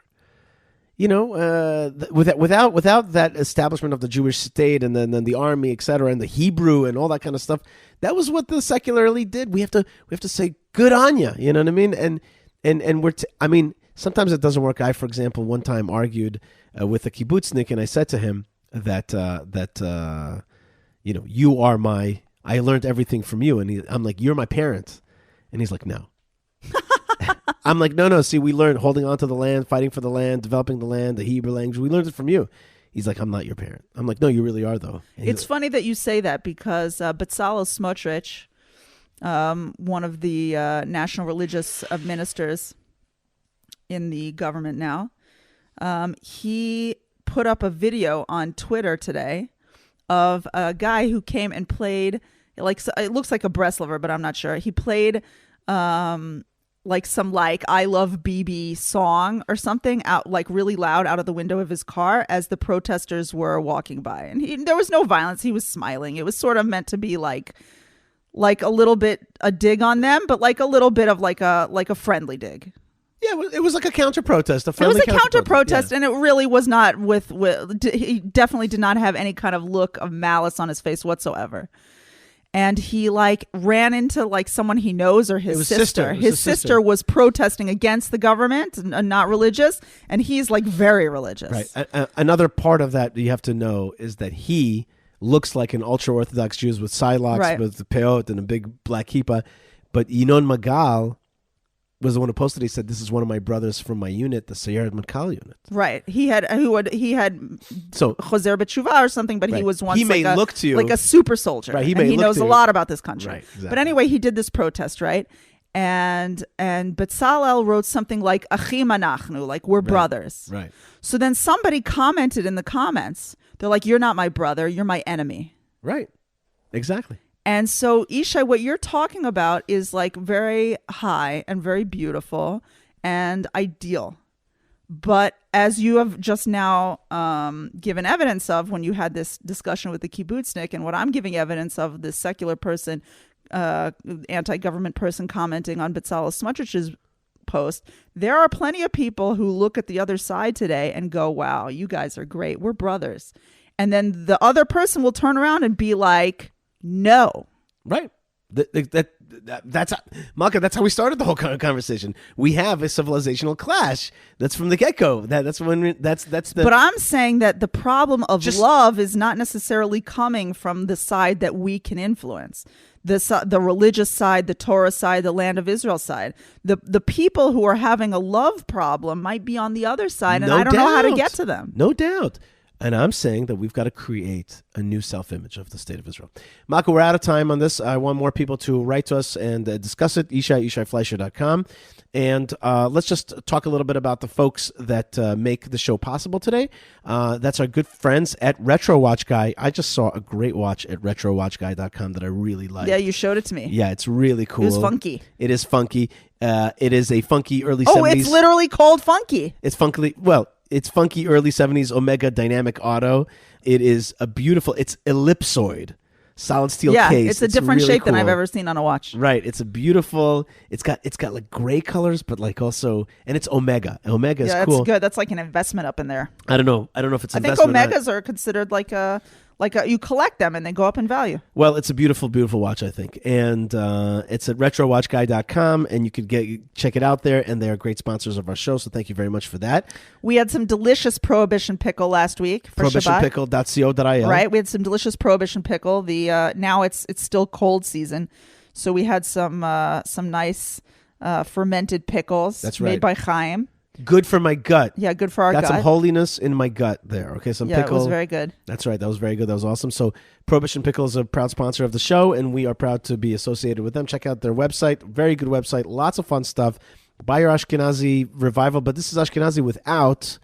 Without that establishment of the Jewish state and then the army, et cetera, and the Hebrew and all that kind of stuff, that was what the secular elite did. We have to say good on you. You know what I mean? And we're sometimes it doesn't work. I, for example, one time argued with a kibbutznik, and I said to him that you are I learned everything from you, and I'm like, you're my parent, and he's like, no. I'm like, no. See, we learned holding on to the land, fighting for the land, developing the land, the Hebrew language. We learned it from you. He's like, I'm not your parent. I'm like, no, you really are, though. It's funny that you say that because Bezalel Smotrich, one of the national religious ministers in the government now, he put up a video on Twitter today of a guy who came and played, it looks like a Breslover, but I'm not sure. He played some I Love BB song or something out really loud out of the window of his car as the protesters were walking by. And there was no violence. He was smiling. It was sort of meant to be like a little bit a dig on them, but like a little bit of like a friendly dig. Yeah, it was like a counter protest. It was a counter protest, and it really was not he definitely did not have any kind of look of malice on his face whatsoever. And he like ran into like someone he knows or his sister. His sister was protesting against the government and not religious, and he's like very religious. Right. Another part of that you have to know is that he looks like an ultra-Orthodox Jew with sidelocks, with the peot and a big black kippah. But Yinon Magal was the one who posted. He said, "This is one of my brothers from my unit, the Sayeret Matkal unit." Right. He had so Choser B'Tshuva or something, but he was once he may look to you like a super soldier. Right. He knows a lot about this country. Right. Exactly. But anyway, he did this protest, right? And Bezalel wrote something like Achim Anachnu, like we're brothers. Right. So then somebody commented in the comments. They're like, "You're not my brother. You're my enemy." Right. Exactly. And so, Yishai, what you're talking about is like very high and very beautiful and ideal. But as you have just now given evidence of when you had this discussion with the kibbutznik, and what I'm giving evidence of, this secular person, anti-government person commenting on Bezalel Smotrich's post, there are plenty of people who look at the other side today and go, "Wow, you guys are great. We're brothers." And then the other person will turn around and be like, "No." Right. That's Malka. That's how we started the whole conversation. We have a civilizational clash. That's from the get-go. That's when that's the. But I'm saying that the problem of love is not necessarily coming from the side that we can influence. The religious side, the Torah side, the land of Israel side. The people who are having a love problem might be on the other side, and I don't know how to get to them. No doubt. And I'm saying that we've got to create a new self-image of the state of Israel. Malka, we're out of time on this. I want more people to write to us and discuss it. YishaiFleisher.com. And let's just talk a little bit about the folks that make the show possible today. That's our good friends at Retro Watch Guy. I just saw a great watch at RetroWatchGuy.com that I really liked. Yeah, you showed it to me. Yeah, it's really cool. It was funky. It is funky. It is a funky early 70s. Oh, it's literally called funky. It's funky. Well, it's funky early 70s Omega Dynamic Auto. It is a beautiful, it's ellipsoid, solid steel case. Yeah, it's a different really shape cool. than I've ever seen on a watch. Right, it's a beautiful, it's got like gray colors, but like also, and it's Omega. Omega is cool. Yeah, that's good. That's like an investment up in there. I don't know if it's I think investment. Omegas are considered like a you collect them and they go up in value. Well, it's a beautiful, beautiful watch, I think. And it's at RetroWatchGuy.com, and you could check it out there, and they are great sponsors of our show, so thank you very much for that. We had some delicious Prohibition pickle last week for Shabbat. Prohibitionpickle.co.il. Right, we had some delicious Prohibition pickle. Now it's still cold season, so we had some nice fermented pickles. That's right. Made by Chaim. Good for my gut. Yeah, good for our gut. Got some holiness in my gut there. Okay, some pickle. Yeah, it was very good. That's right. That was very good. That was awesome. So Prohibition Pickle is a proud sponsor of the show, and we are proud to be associated with them. Check out their website. Very good website. Lots of fun stuff. Buy your Ashkenazi revival, but this is Ashkenazi without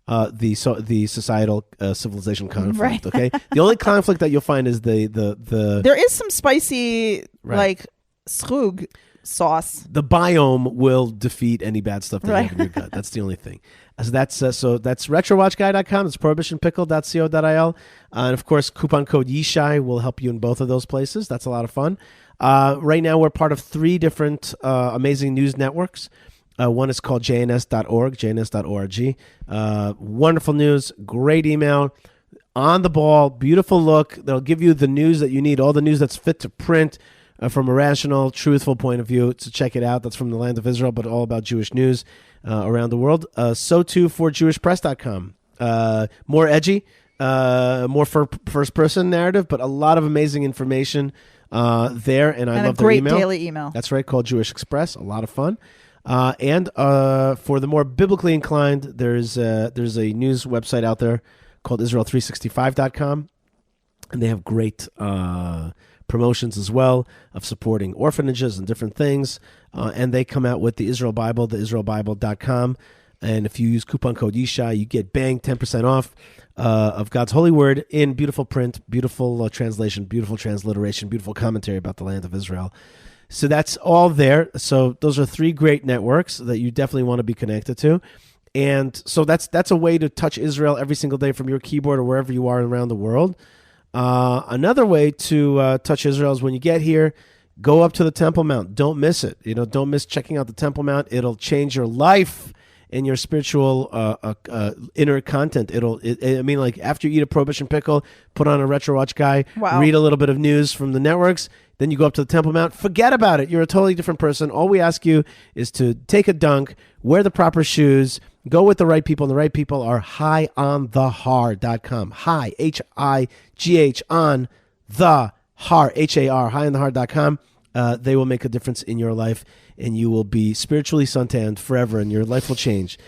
the societal civilization conflict. Right. Okay, the only conflict that you'll find is the There is some spicy like schrug sauce. The biome will defeat any bad stuff that you have in your gut. That's the only thing. So that's RetroWatchGuy.com. It's ProhibitionPickle.co.il. And of course, coupon code Yishai will help you in both of those places. That's a lot of fun. Right now, we're part of 3 different amazing news networks. One is called jns.org, jns.org. Wonderful news, great email, on the ball, beautiful look. They'll give you the news that you need, all the news that's fit to print. From a rational, truthful point of view. So check it out. That's from the land of Israel, but all about Jewish news around the world. So too for JewishPress.com. More edgy, more first-person narrative, but a lot of amazing information there. And I love their email. And a great daily email. That's right, called Jewish Express. A lot of fun. And for the more biblically inclined, there's a news website out there called Israel365.com. And they have great promotions as well of supporting orphanages and different things. And they come out with the Israel Bible, the IsraelBible.com. And if you use coupon code Yishai, you get 10% off of God's holy word in beautiful print, beautiful translation, beautiful transliteration, beautiful commentary about the land of Israel. So that's all there. So those are 3 great networks that you definitely want to be connected to. And so that's a way to touch Israel every single day from your keyboard or wherever you are around the world. Another way to touch Israel is when you get here, Go up to the Temple Mount. Don't miss it. Don't miss checking out the Temple Mount. It'll change your life and your spiritual inner content. Like after you eat a Prohibition pickle, put on a Retro Watch guy, read a little bit of news from the networks, then you go up to the Temple Mount. Forget about it. You're a totally different person. All we ask you is to take a dunk, wear the proper shoes, go with the right people, and the right people are highonthehar.com. High, H-I-G-H, on the Har, H-A-R, highonthehar.com. They will make a difference in your life, and you will be spiritually suntanned forever, and your life will change.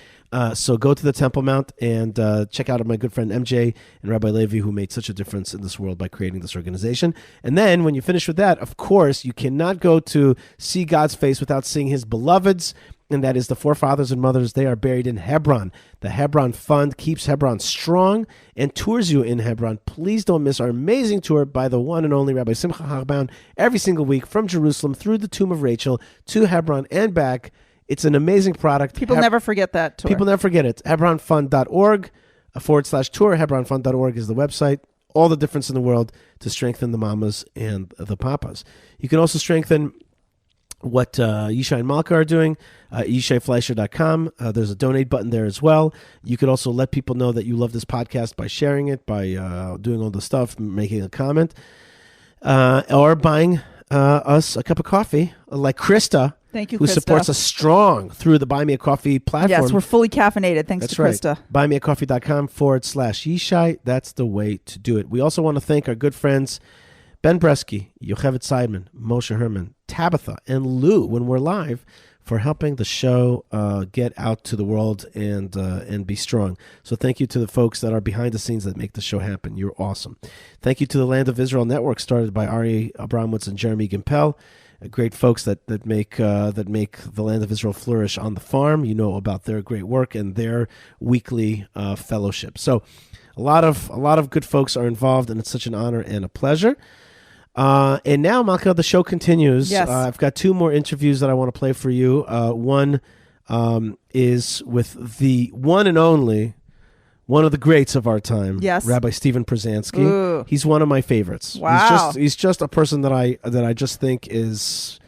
So go to the Temple Mount and check out my good friend MJ and Rabbi Levi, who made such a difference in this world by creating this organization. And then when you finish with that, of course, you cannot go to see God's face without seeing his beloveds, and that is the forefathers and mothers. They are buried in Hebron. The Hebron Fund keeps Hebron strong and tours you in Hebron. Please don't miss our amazing tour by the one and only Rabbi Simcha Harbaun every single week from Jerusalem through the tomb of Rachel to Hebron and back. It's an amazing product. People never forget that tour. People never forget it. Hebronfund.org /tour. Hebronfund.org is the website. All the difference in the world to strengthen the mamas and the papas. You can also strengthen what Yishai and Malka are doing, YishaiFleisher.com. There's a donate button there as well. You could also let people know that you love this podcast by sharing it, by doing all the stuff, making a comment, or buying us a cup of coffee, like Krista. Thank you, who Krista. supports us strong through the Buy Me a Coffee platform. Yes, we're fully caffeinated. Thanks to Krista. That's right. BuyMeACoffee.com /Yishai. That's the way to do it. We also want to thank our good friends Ben Bresky, Yocheved Seidman, Moshe Herman, Tabitha, and Lou when we're live for helping the show get out to the world and be strong. So thank you to the folks that are behind the scenes that make the show happen. You're awesome. Thank you to the Land of Israel Network, started by Ari Abramowitz and Jeremy Gimpel. Great folks that make the Land of Israel flourish on the farm. You know about their great work and their weekly fellowship. So a lot of good folks are involved, and it's such an honor and a pleasure. And now, Malka, the show continues. Yes. I've got two more interviews that I want to play for you. One is with the one and only, one of the greats of our time, yes, Rabbi Stephen Przansky. Ooh. He's one of my favorites. Wow. He's just a person that I just think is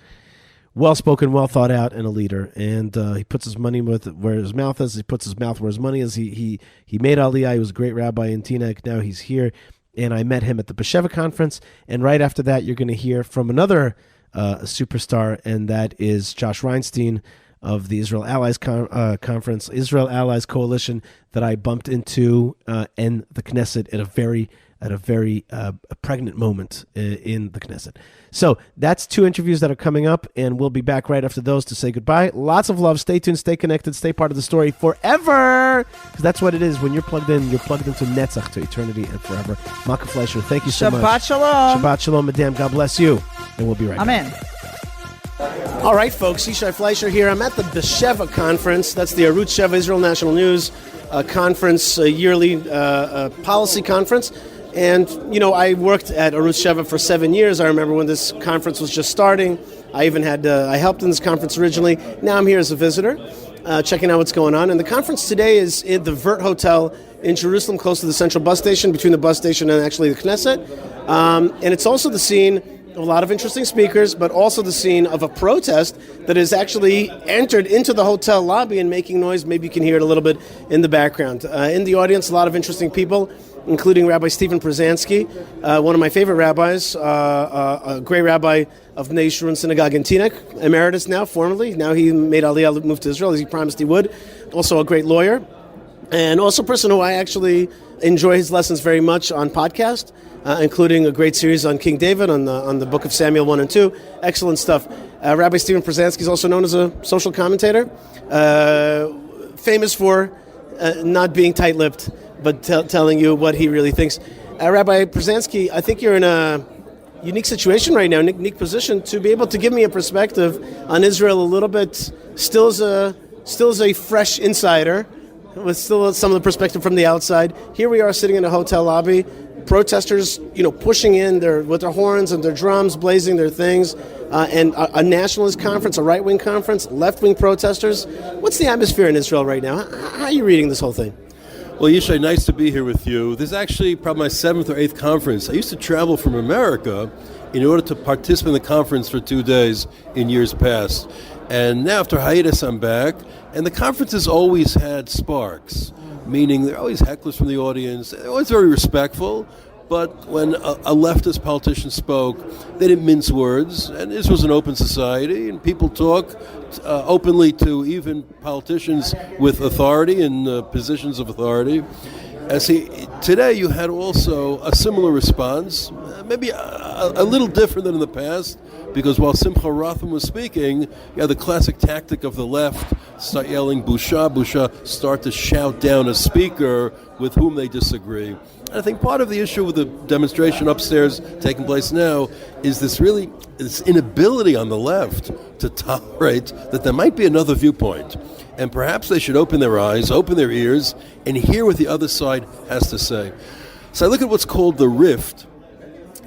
well-spoken, well thought out, and a leader. And he puts his money where his mouth is. He puts his mouth where his money is. He made Aliyah. He was a great rabbi in Teaneck. Now he's here. And I met him at the Besheva conference. And right after that, you're going to hear from another superstar, and that is Josh Reinstein of the Israel Allies Conference, Israel Allies Coalition, that I bumped into in the Knesset at a very pregnant moment in the Knesset. So that's two interviews that are coming up, and we'll be back right after those to say goodbye. Lots of love. Stay tuned, stay connected, stay part of the story forever, because that's what it is. When you're plugged in, you're plugged into Netzach, to eternity and forever. Malka Fleisher, thank you so much. Shabbat shalom. Shabbat shalom, madam. God bless you. And we'll be right back. Amen. All right, folks, Yishai Fleisher here. I'm at the Besheva conference. That's the Arutz Sheva Israel National News conference, yearly policy conference. And, I worked at Arutz Sheva for 7 years. I remember when this conference was just starting. I even I helped in this conference originally. Now I'm here as a visitor, checking out what's going on. And the conference today is in the Vert Hotel in Jerusalem, close to the central bus station, between the bus station and actually the Knesset. And it's also the scene of a lot of interesting speakers, but also the scene of a protest that has actually entered into the hotel lobby and making noise. Maybe you can hear it a little bit in the background. In the audience, a lot of interesting people, including Rabbi Stephen Przansky, one of my favorite rabbis, a great rabbi of Bnei Yeshurun Synagogue in Teaneck, emeritus now, formerly. Now he made Aliyah, moved to Israel, as he promised he would. Also a great lawyer, and also a person who I actually enjoy his lessons very much on podcast, including a great series on King David, on the book of Samuel 1 and 2. Excellent stuff. Rabbi Stephen Przansky is also known as a social commentator, famous for not being tight-lipped, but telling you what he really thinks. Rabbi Przansky, I think you're in a unique situation right now, unique position, to be able to give me a perspective on Israel a little bit, still as a fresh insider, with still some of the perspective from the outside. Here we are sitting in a hotel lobby, protesters, pushing in with their horns and their drums, blazing their things, and a nationalist conference, a right-wing conference, left-wing protesters. What's the atmosphere in Israel right now? How are you reading this whole thing? Well, Yishai, nice to be here with you. This is actually probably my 7th or 8th conference. I used to travel from America in order to participate in the conference for 2 days in years past. And now after hiatus, I'm back. And the conferences always had sparks, meaning there are always hecklers from the audience. They're always very respectful. But when a leftist politician spoke, they didn't mince words, and this was an open society, and people talk openly to even politicians with authority and positions of authority. Today you had also a similar response, maybe a little different than in the past, because while Simcha Rothman was speaking, you had the classic tactic of the left, start yelling, "Busha, busha," start to shout down a speaker with whom they disagree. I think part of the issue with the demonstration upstairs taking place now is this inability on the left to tolerate that there might be another viewpoint. And perhaps they should open their eyes, open their ears, and hear what the other side has to say. So I look at what's called the rift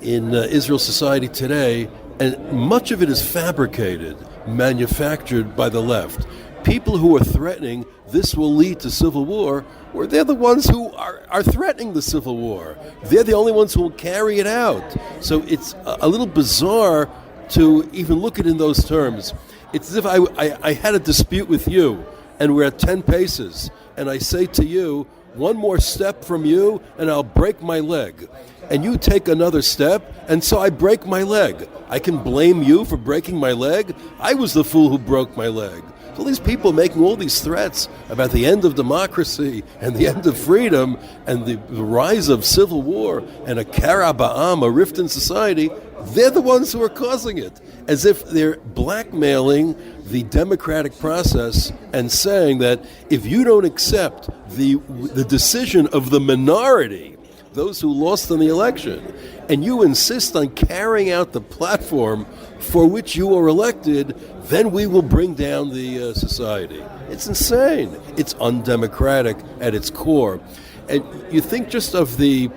in Israel society today, and much of it is fabricated, manufactured by the left. People who are threatening this will lead to civil war, or they're the ones who are threatening the civil war. They're the only ones who will carry it out. So it's a little bizarre to even look at it in those terms. It's as if I had a dispute with you, and we're at 10 paces, and I say to you, one more step from you, and I'll break my leg. And you take another step, and so I break my leg. I can blame you for breaking my leg? I was the fool who broke my leg. All these people making all these threats about the end of democracy and the end of freedom and the rise of civil war and a kara ba'am, a rift in society, they're the ones who are causing it, as if they're blackmailing the democratic process and saying that if you don't accept the decision of the minority, those who lost in the election, and you insist on carrying out the platform for which you are elected, then we will bring down the society. It's insane. It's undemocratic at its core. And you think just of the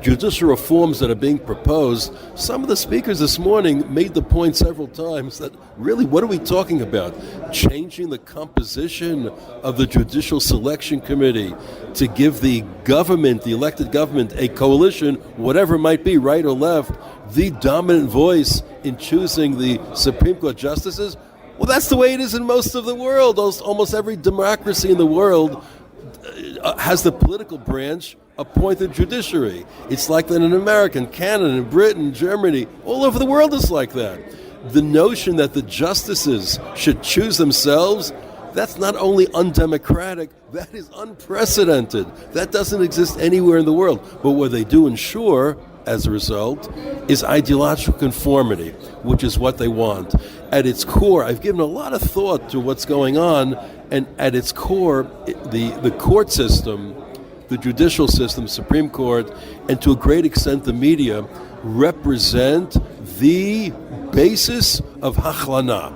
judicial reforms that are being proposed, some of the speakers this morning made the point several times that really, what are we talking about? Changing the composition of the Judicial Selection Committee to give the government, the elected government, a coalition, whatever it might be, right or left, the dominant voice in choosing the Supreme Court justices? Well, that's the way it is in most of the world. Almost every democracy in the world has the political branch appointed judiciary. It's like that in America, in Canada, in Britain, Germany, all over the world it's like that. The notion that the justices should choose themselves, that's not only undemocratic, that is unprecedented. That doesn't exist anywhere in the world. But what they do ensure, as a result, is ideological conformity, which is what they want. At its core, I've given a lot of thought to what's going on, and at its core, the court system, the judicial system, Supreme Court, and to a great extent the media, represent the basis of Hachlana.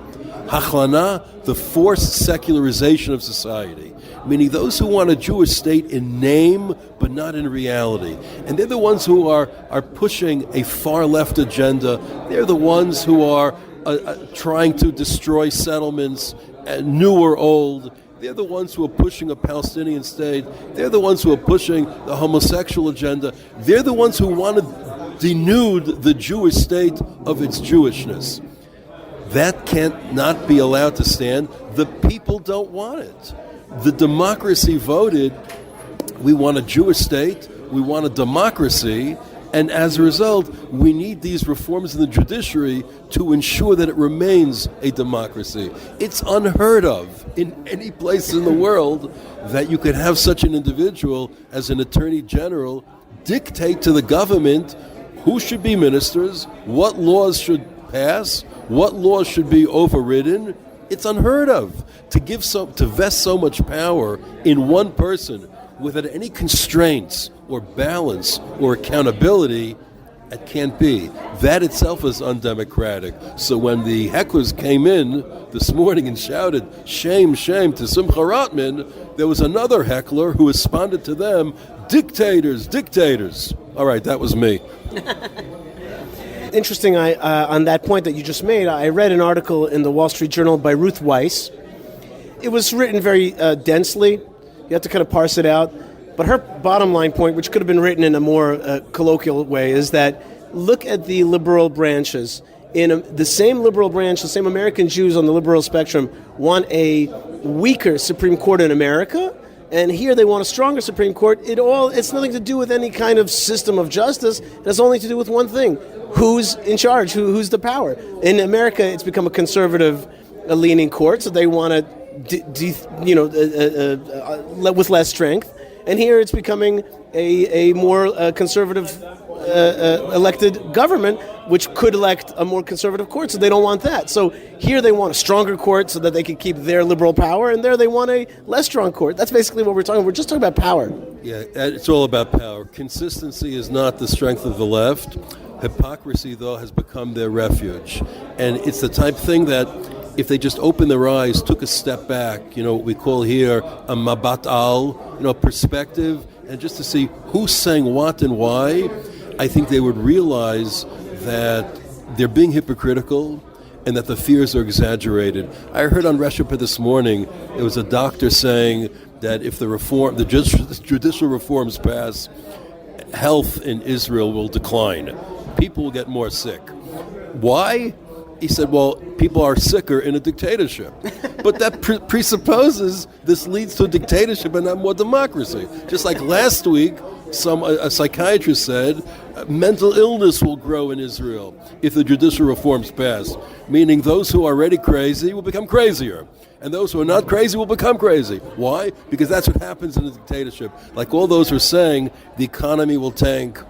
Hachlana, the forced secularization of society, meaning those who want a Jewish state in name but not in reality. And they're the ones who are pushing a far-left agenda. They're the ones who are trying to destroy settlements, new or old. They're the ones who are pushing a Palestinian state. They're the ones who are pushing the homosexual agenda. They're the ones who want to denude the Jewish state of its Jewishness. That can't not be allowed to stand. The people don't want it. The democracy voted, we want a Jewish state, we want a democracy, and as a result, we need these reforms in the judiciary to ensure that it remains a democracy. It's unheard of in any place in the world that you could have such an individual as an attorney general dictate to the government who should be ministers, what laws should pass, what laws should be overridden. It's unheard of to vest so much power in one person without any constraints or balance or accountability. It can't be. That itself is undemocratic. So when the hecklers came in this morning and shouted, "Shame, shame" to Simcha Rotman, there was another heckler who responded to them, "Dictators, dictators." All right, that was me. Interesting, on that point that you just made, I read an article in the Wall Street Journal by Ruth Weiss. It was written very densely. You have to kind of parse it out. But her bottom line point, which could have been written in a more colloquial way, is that look at the liberal branches. The same liberal branch, the same American Jews on the liberal spectrum want a weaker Supreme Court in America, and here they want a stronger Supreme Court. It's nothing to do with any kind of system of justice. It has only to do with one thing: who's in charge, who's the power. In America, it's become a conservative leaning court, so they want to, with less strength. And here it's becoming a more conservative elected government, which could elect a more conservative court, so they don't want that. So here they want a stronger court so that they can keep their liberal power, and there they want a less strong court. That's basically what we're talking about. We're just talking about power. Yeah, it's all about power. Consistency is not the strength of the left. Hypocrisy, though, has become their refuge. And it's the type of thing that if they just opened their eyes, took a step back, what we call here a mabat al, perspective, and just to see who's saying what and why, I think they would realize that they're being hypocritical and that the fears are exaggerated. I heard on Reshupa this morning, it was a doctor saying that if the judicial reforms pass, health in Israel will decline. People will get more sick. Why? He said, well, people are sicker in a dictatorship. But that presupposes this leads to a dictatorship and not more democracy. Just like last week, a psychiatrist said, mental illness will grow in Israel if the judicial reforms pass, meaning those who are already crazy will become crazier. And those who are not crazy will become crazy. Why? Because that's what happens in a dictatorship. Like all those who are saying, the economy will tank,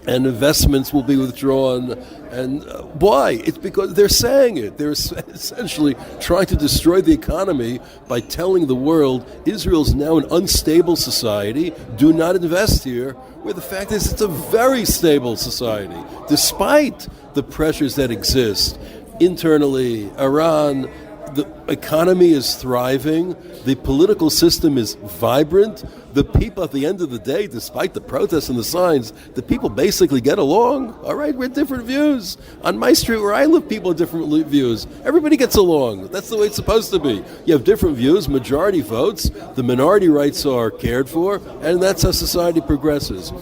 and investments will be withdrawn. And why? It's because they're saying it. They're essentially trying to destroy the economy by telling the world Israel's now an unstable society. Do not invest here. Where the fact is it's a very stable society, despite the pressures that exist internally. Iran, the economy is thriving. The political system is vibrant. The people, at the end of the day, despite the protests and the signs, the people basically get along. All right, we have different views. On my street where I live, people have different views. Everybody gets along. That's the way it's supposed to be. You have different views, majority votes, the minority rights are cared for, and that's how society progresses.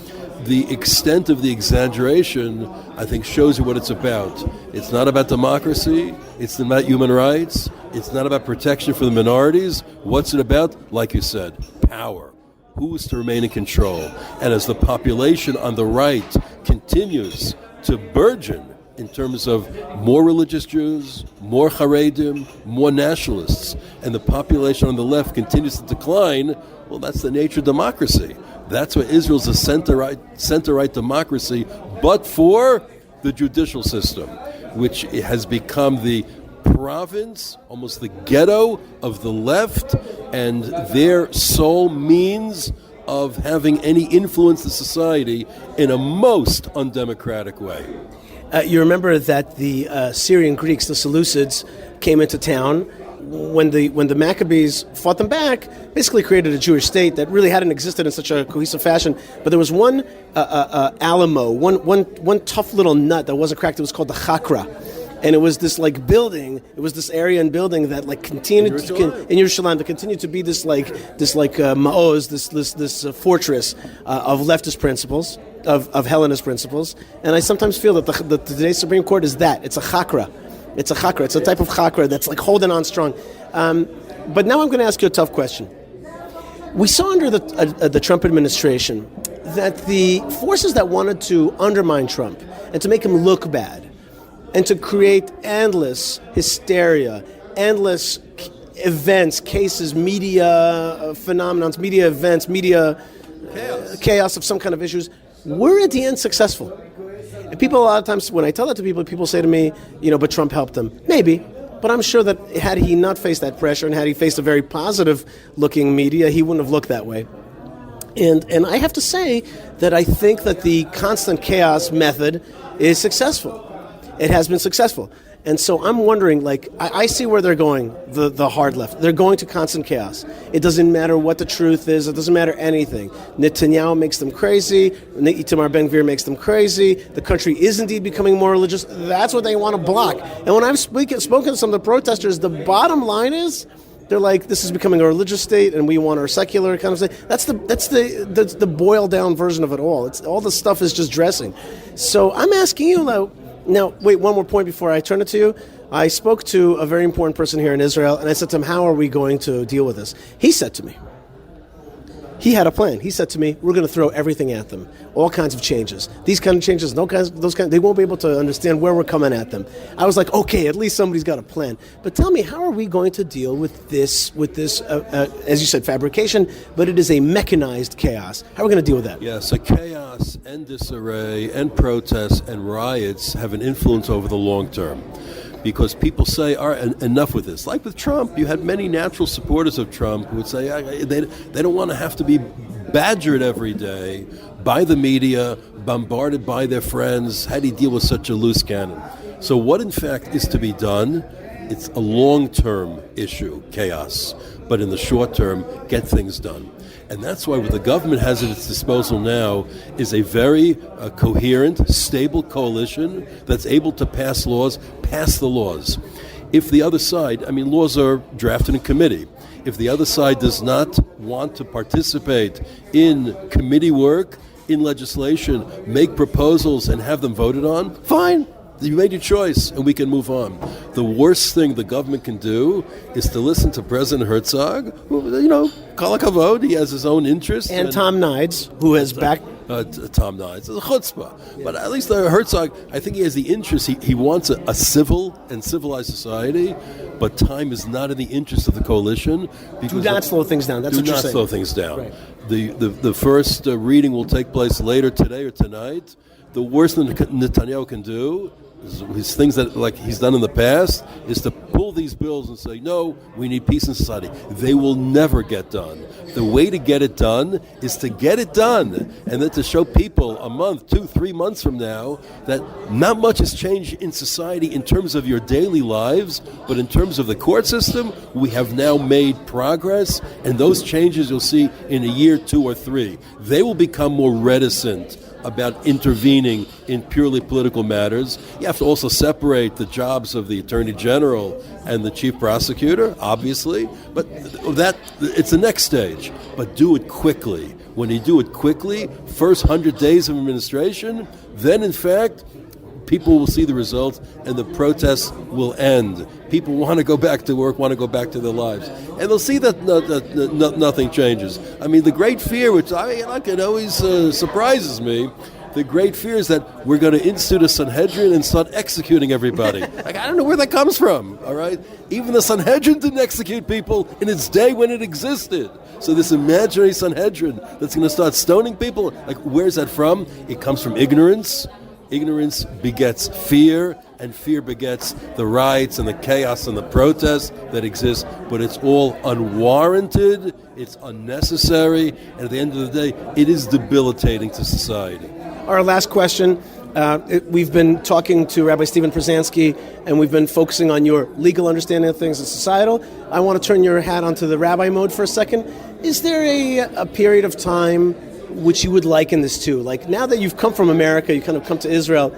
The extent of the exaggeration, I think, shows you what it's about. It's not about democracy. It's not about human rights. It's not about protection for the minorities. What's it about? Like you said, power. Who is to remain in control? And as the population on the right continues to burgeon in terms of more religious Jews, more Haredim, more nationalists, and the population on the left continues to decline, well, that's the nature of democracy. That's why Israel's a center-right democracy, but for the judicial system, which has become the province, almost the ghetto of the left, and their sole means of having any influence in society in a most undemocratic way. You remember that the Syrian Greeks, the Seleucids, came into town when the Maccabees fought them back, basically created a Jewish state that really hadn't existed in such a cohesive fashion. But there was one alamo, one tough little nut that wasn't cracked. It was called the Chakra. And it was this building. It was this area and building that continued in Yerushalayim to continue to be this ma'oz, this fortress of leftist principles, of Hellenist principles. And I sometimes feel that today's Supreme Court is that. It's a chakra. It's a chakra. It's a type of chakra that's holding on strong. But now I'm going to ask you a tough question. We saw under the Trump administration that the forces that wanted to undermine Trump and to make him look bad, and to create endless hysteria, endless events, cases, media phenomenons, media events, media chaos of some kind of issues, were at the end successful. And people, a lot of times, when I tell that to people say to me, but Trump helped them. Maybe, but I'm sure that had he not faced that pressure and had he faced a very positive-looking media, he wouldn't have looked that way. And I have to say that I think that the constant chaos method is successful. It has been successful. And so I'm wondering, I see where they're going, the hard left. They're going to constant chaos. It doesn't matter what the truth is. It doesn't matter anything. Netanyahu makes them crazy. Itamar Ben-Gvir makes them crazy. The country is indeed becoming more religious. That's what they want to block. And when I've spoken to some of the protesters, the bottom line is They're like, this is becoming a religious state, and we want our secular kind of state. That's the boiled down version of it all. It's all the stuff is just dressing. So I'm asking you now. Wait, one more point before I turn it to you. I spoke to a very important person here in Israel, and I said to him, "How are we going to deal with this?" He said to me, he had a plan. He said to me, "We're going to throw everything at them, all kinds of changes. These kind of changes, those kind. They won't be able to understand where we're coming at them." I was like, "Okay, at least somebody's got a plan." But tell me, how are we going to deal with this? As you said, fabrication, but it is a mechanized chaos. How are we going to deal with that? Yeah, so chaos and disarray and protests and riots have an influence over the long term. Because people say, all right, enough with this. Like with Trump, you had many natural supporters of Trump who would say they don't want to have to be badgered every day by the media, bombarded by their friends. How do you deal with such a loose cannon? So what, in fact, is to be done? It's a long-term issue, chaos. But in the short term, get things done. And that's why what the government has at its disposal now is a very coherent, stable coalition that's able to pass the laws. If the other side, laws are drafted in committee. If the other side does not want to participate in committee work, in legislation, make proposals and have them voted on, fine. You made your choice, and we can move on. The worst thing the government can do is to listen to President Herzog, who, kol hakavod, he has his own interests. And Tom Nides, who has backed... Tom Nides, it's a chutzpah. Yeah. But at least Herzog, I think he has the interest. He wants a civil and civilized society, but time is not in the interest of the coalition. Do not slow things down. That's what you're saying. Do not slow things down. Right. The first reading will take place later today or tonight. The worst thing Netanyahu can do his things that like he's done in the past is to pull these bills and say, no, we need peace in society. They will never get done. The way to get it done is to get it done, and then to show people a month, 2, 3 months from now that not much has changed in society in terms of your daily lives, but in terms of the court system, we have now made progress, and those changes you'll see in a year, 2 or 3. They will become more reticent about intervening in purely political matters. You have to also separate the jobs of the Attorney General and the Chief Prosecutor, obviously, but that it's the next stage. But do it quickly. When you do it quickly, first 100 days of administration, then in fact, people will see the results and the protests will end. People want to go back to work, want to go back to their lives. And they'll see that nothing changes. I mean, the great fear, which it always surprises me, the great fear is that we're going to institute a Sanhedrin and start executing everybody. I don't know where that comes from, all right? Even the Sanhedrin didn't execute people in its day when it existed. So this imaginary Sanhedrin that's going to start stoning people, where's that from? It comes from ignorance. Ignorance begets fear, and fear begets the riots and the chaos and the protests that exist, but it's all unwarranted, it's unnecessary, and at the end of the day, it is debilitating to society. Our last question, we've been talking to Rabbi Stephen Przansky, and we've been focusing on your legal understanding of things and societal. I want to turn your hat onto the rabbi mode for a second. Is there a period of time which you would liken this to? Like, now that you've come from America, you kind of come to Israel,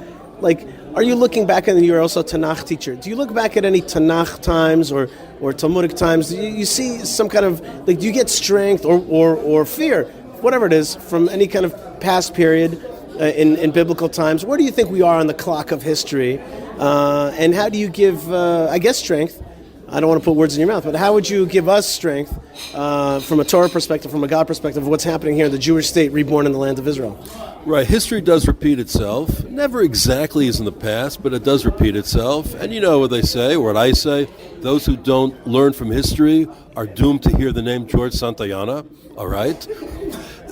are you looking back, and you're also a Tanakh teacher, do you look back at any Tanakh times or Talmudic times? Do you see some kind of, do you get strength or fear, whatever it is, from any kind of past period in biblical times? Where do you think we are on the clock of history? And how do you give, strength? I don't want to put words in your mouth, but how would you give us strength from a Torah perspective, from a God perspective, of what's happening here, the Jewish state reborn in the land of Israel? Right. History does repeat itself. Never exactly as in the past, but it does repeat itself. And you know what they say, or what I say, those who don't learn from history are doomed to hear the name George Santayana. All right?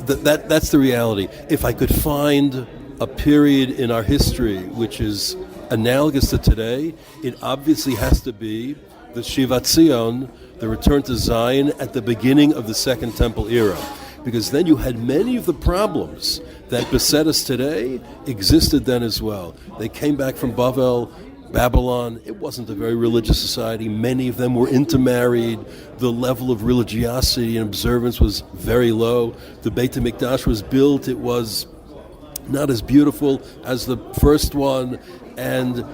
That's the reality. If I could find a period in our history which is analogous to today, it obviously has to be the Shivat Zion, the return to Zion at the beginning of the Second Temple era. Because then you had many of the problems that beset us today existed then as well. They came back from Babylon. It wasn't a very religious society. Many of them were intermarried. The level of religiosity and observance was very low. The Beit HaMikdash was built. It was not as beautiful as the first one. And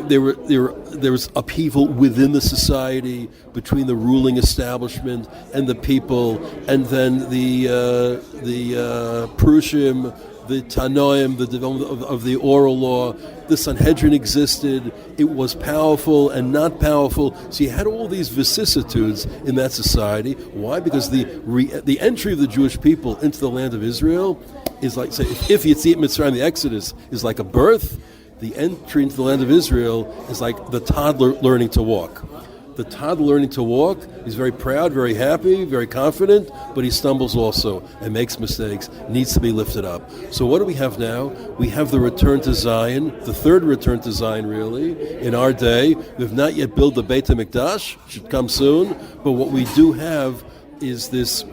there was upheaval within the society between the ruling establishment and the people, and then the Prushim, the Tanoim, the development of the oral law. The Sanhedrin existed. It was powerful and not powerful. So you had all these vicissitudes in that society. Why? Because the entry of the Jewish people into the land of Israel is like, say, if Yetziat Mitzrayim, the Exodus, is like a birth, the entry into the land of Israel is like the toddler learning to walk. The toddler learning to walk is very proud, very happy, very confident, but he stumbles also and makes mistakes, needs to be lifted up. So what do we have now? We have the return to Zion, the third return to Zion, really, in our day. We have not yet built the Beit HaMikdash, should come soon, but what we do have is this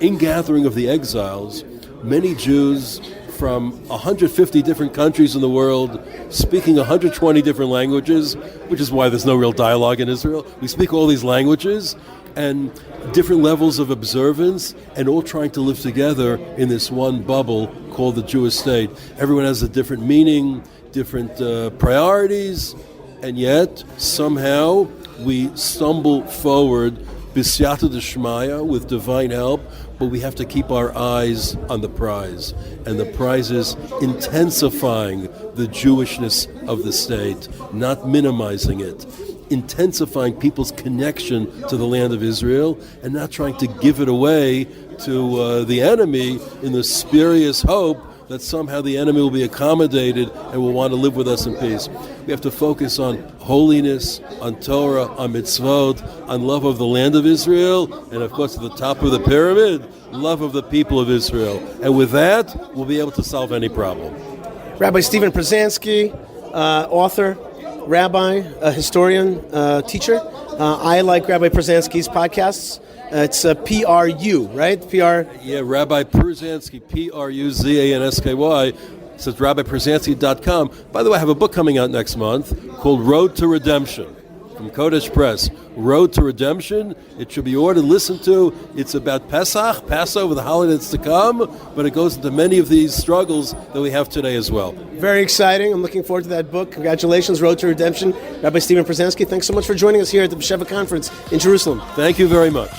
ingathering of the exiles. Many Jews from 150 different countries in the world, speaking 120 different languages, which is why there's no real dialogue in Israel. We speak all these languages and different levels of observance, and all trying to live together in this one bubble called the Jewish state. Everyone has a different meaning, different priorities, and yet somehow we stumble forward b'siyata d'shmaya, with divine help, but we have to keep our eyes on the prize. And the prize is intensifying the Jewishness of the state, not minimizing it. Intensifying people's connection to the land of Israel and not trying to give it away to the enemy in the spurious hope that somehow the enemy will be accommodated and will want to live with us in peace. We have to focus on holiness, on Torah, on mitzvot, on love of the land of Israel, and of course at the top of the pyramid, love of the people of Israel. And with that, we'll be able to solve any problem. Rabbi Stephen Przansky, author, rabbi, historian, teacher. I like Rabbi Przansky's podcasts. It's PRU, right? PR. Yeah, Rabbi Przansky, Pruzansky. It's at rabbiprzansky.com. By the way, I have a book coming out next month called Road to Redemption from Kodesh Press. Road to Redemption. It should be ordered, listened to. It's about Pesach, Passover, the holidays to come, but it goes into many of these struggles that we have today as well. Very exciting. I'm looking forward to that book. Congratulations, Road to Redemption. Rabbi Stephen Przansky, thanks so much for joining us here at the B'Sheva Conference in Jerusalem. Thank you very much.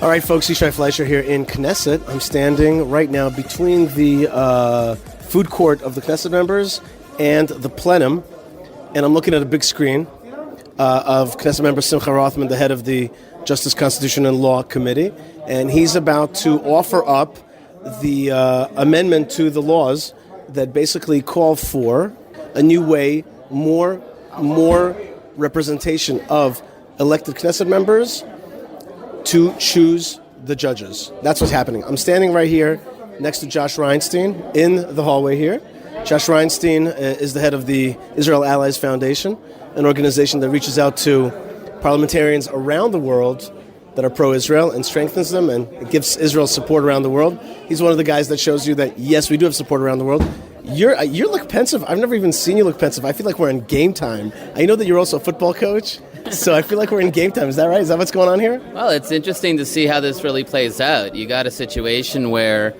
All right, folks, Yishai Fleisher here in Knesset. I'm standing right now between the food court of the Knesset members and the plenum, and I'm looking at a big screen of Knesset member Simcha Rothman, the head of the Justice, Constitution, and Law Committee, and he's about to offer up the amendment to the laws that basically call for a new way, more representation of elected Knesset members to choose the judges. That's what's happening. I'm standing right here next to Josh Reinstein in the hallway here. Josh Reinstein is the head of the Israel Allies Foundation, an organization that reaches out to parliamentarians around the world that are pro-Israel and strengthens them and gives Israel support around the world. He's one of the guys that shows you that, yes, we do have support around the world. You look pensive. I've never even seen you look pensive. I feel like we're in game time. I know that you're also a football coach, so I feel like we're in game time. Is that right? Is that what's going on here? Well, it's interesting to see how this really plays out. You got a situation where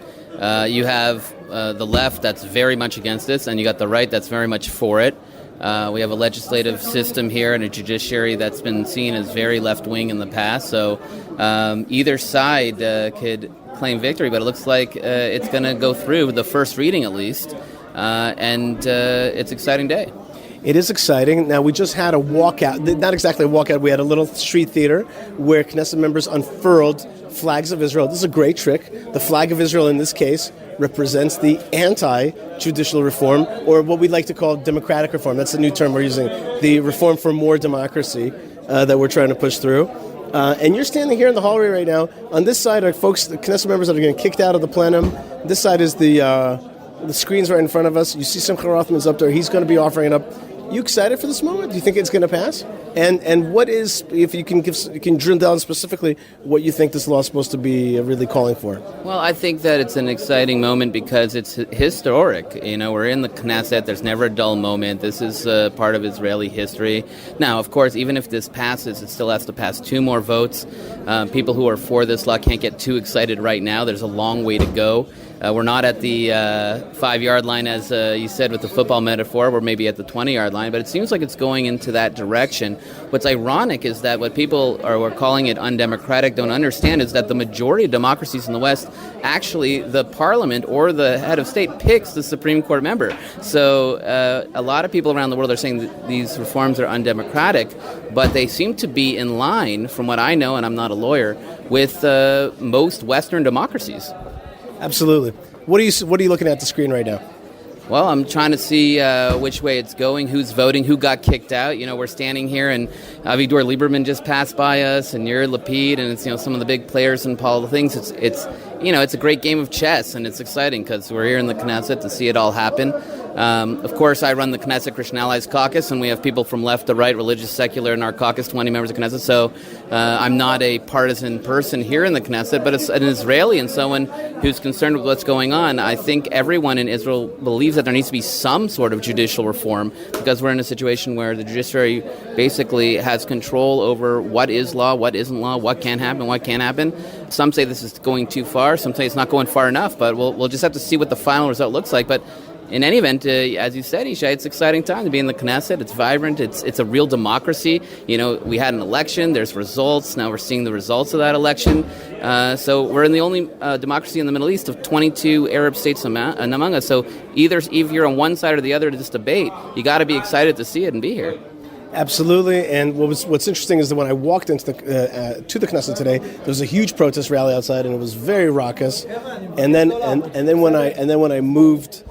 you have the left that's very much against this, and you got the right that's very much for it. We have a legislative system here and a judiciary that's been seen as very left-wing in the past. So either side could claim victory, but it looks like it's going to go through the first reading at least, and it's an exciting day. It is exciting. Now, we just had a walkout, not exactly a walkout, we had a little street theater where Knesset members unfurled flags of Israel. This is a great trick. The flag of Israel in this case represents the anti-judicial reform, or what we like to call democratic reform. That's the new term we're using, the reform for more democracy that we're trying to push through. And you're standing here in the hallway right now. On this side are folks, the Knesset members that are getting kicked out of the plenum. This side is the screen's right in front of us. You see Simcha Rothman's up there. He's going to be offering it up. You excited for this moment? Do you think it's going to pass? And what is, if you can drill down specifically what you think this law is supposed to be really calling for? Well, I think that it's an exciting moment because it's historic. You know, we're in the Knesset. There's never a dull moment. This is part of Israeli history. Now, of course, even if this passes, it still has to pass 2 more votes. People who are for this law can't get too excited right now. There's a long way to go. We're not at the 5-yard line, as you said with the football metaphor. We're maybe at the 20-yard line, but it seems like it's going into that direction. What's ironic is that what people are calling it undemocratic don't understand is that the majority of democracies in the West, actually the parliament or the head of state picks the Supreme Court member. So a lot of people around the world are saying that these reforms are undemocratic, but they seem to be in line, from what I know, and I'm not a lawyer, with most Western democracies. Absolutely. What are you looking at the screen right now? Well, I'm trying to see which way it's going, who's voting, who got kicked out. You know, we're standing here, and Avigdor Lieberman just passed by us, and Yair Lapid, and it's, you know, some of the big players and all the things. It's you know, it's a great game of chess, and it's exciting because we're here in the Knesset to see it all happen. Of course, I run the Knesset Christian Allies Caucus, and we have people from left to right, religious, secular, in our caucus, 20 members of Knesset. So I'm not a partisan person here in the Knesset, but it's an Israeli and someone who's concerned with what's going on. I think everyone in Israel believes that there needs to be some sort of judicial reform because we're in a situation where the judiciary basically has control over what is law, what isn't law, what can happen, what can't happen. Some say this is going too far. Some say it's not going far enough, but we'll just have to see what the final result looks like. But in any event, as you said, Yishai, it's an exciting time to be in the Knesset. It's vibrant. It's a real democracy. You know, we had an election. There's results. Now we're seeing the results of that election. So we're in the only democracy in the Middle East of 22 Arab states among us. So either if you're on one side or the other to this debate, you got to be excited to see it and be here. Absolutely, and what's interesting is that when I walked into to the Knesset today, there was a huge protest rally outside, and it was very raucous. And then when I moved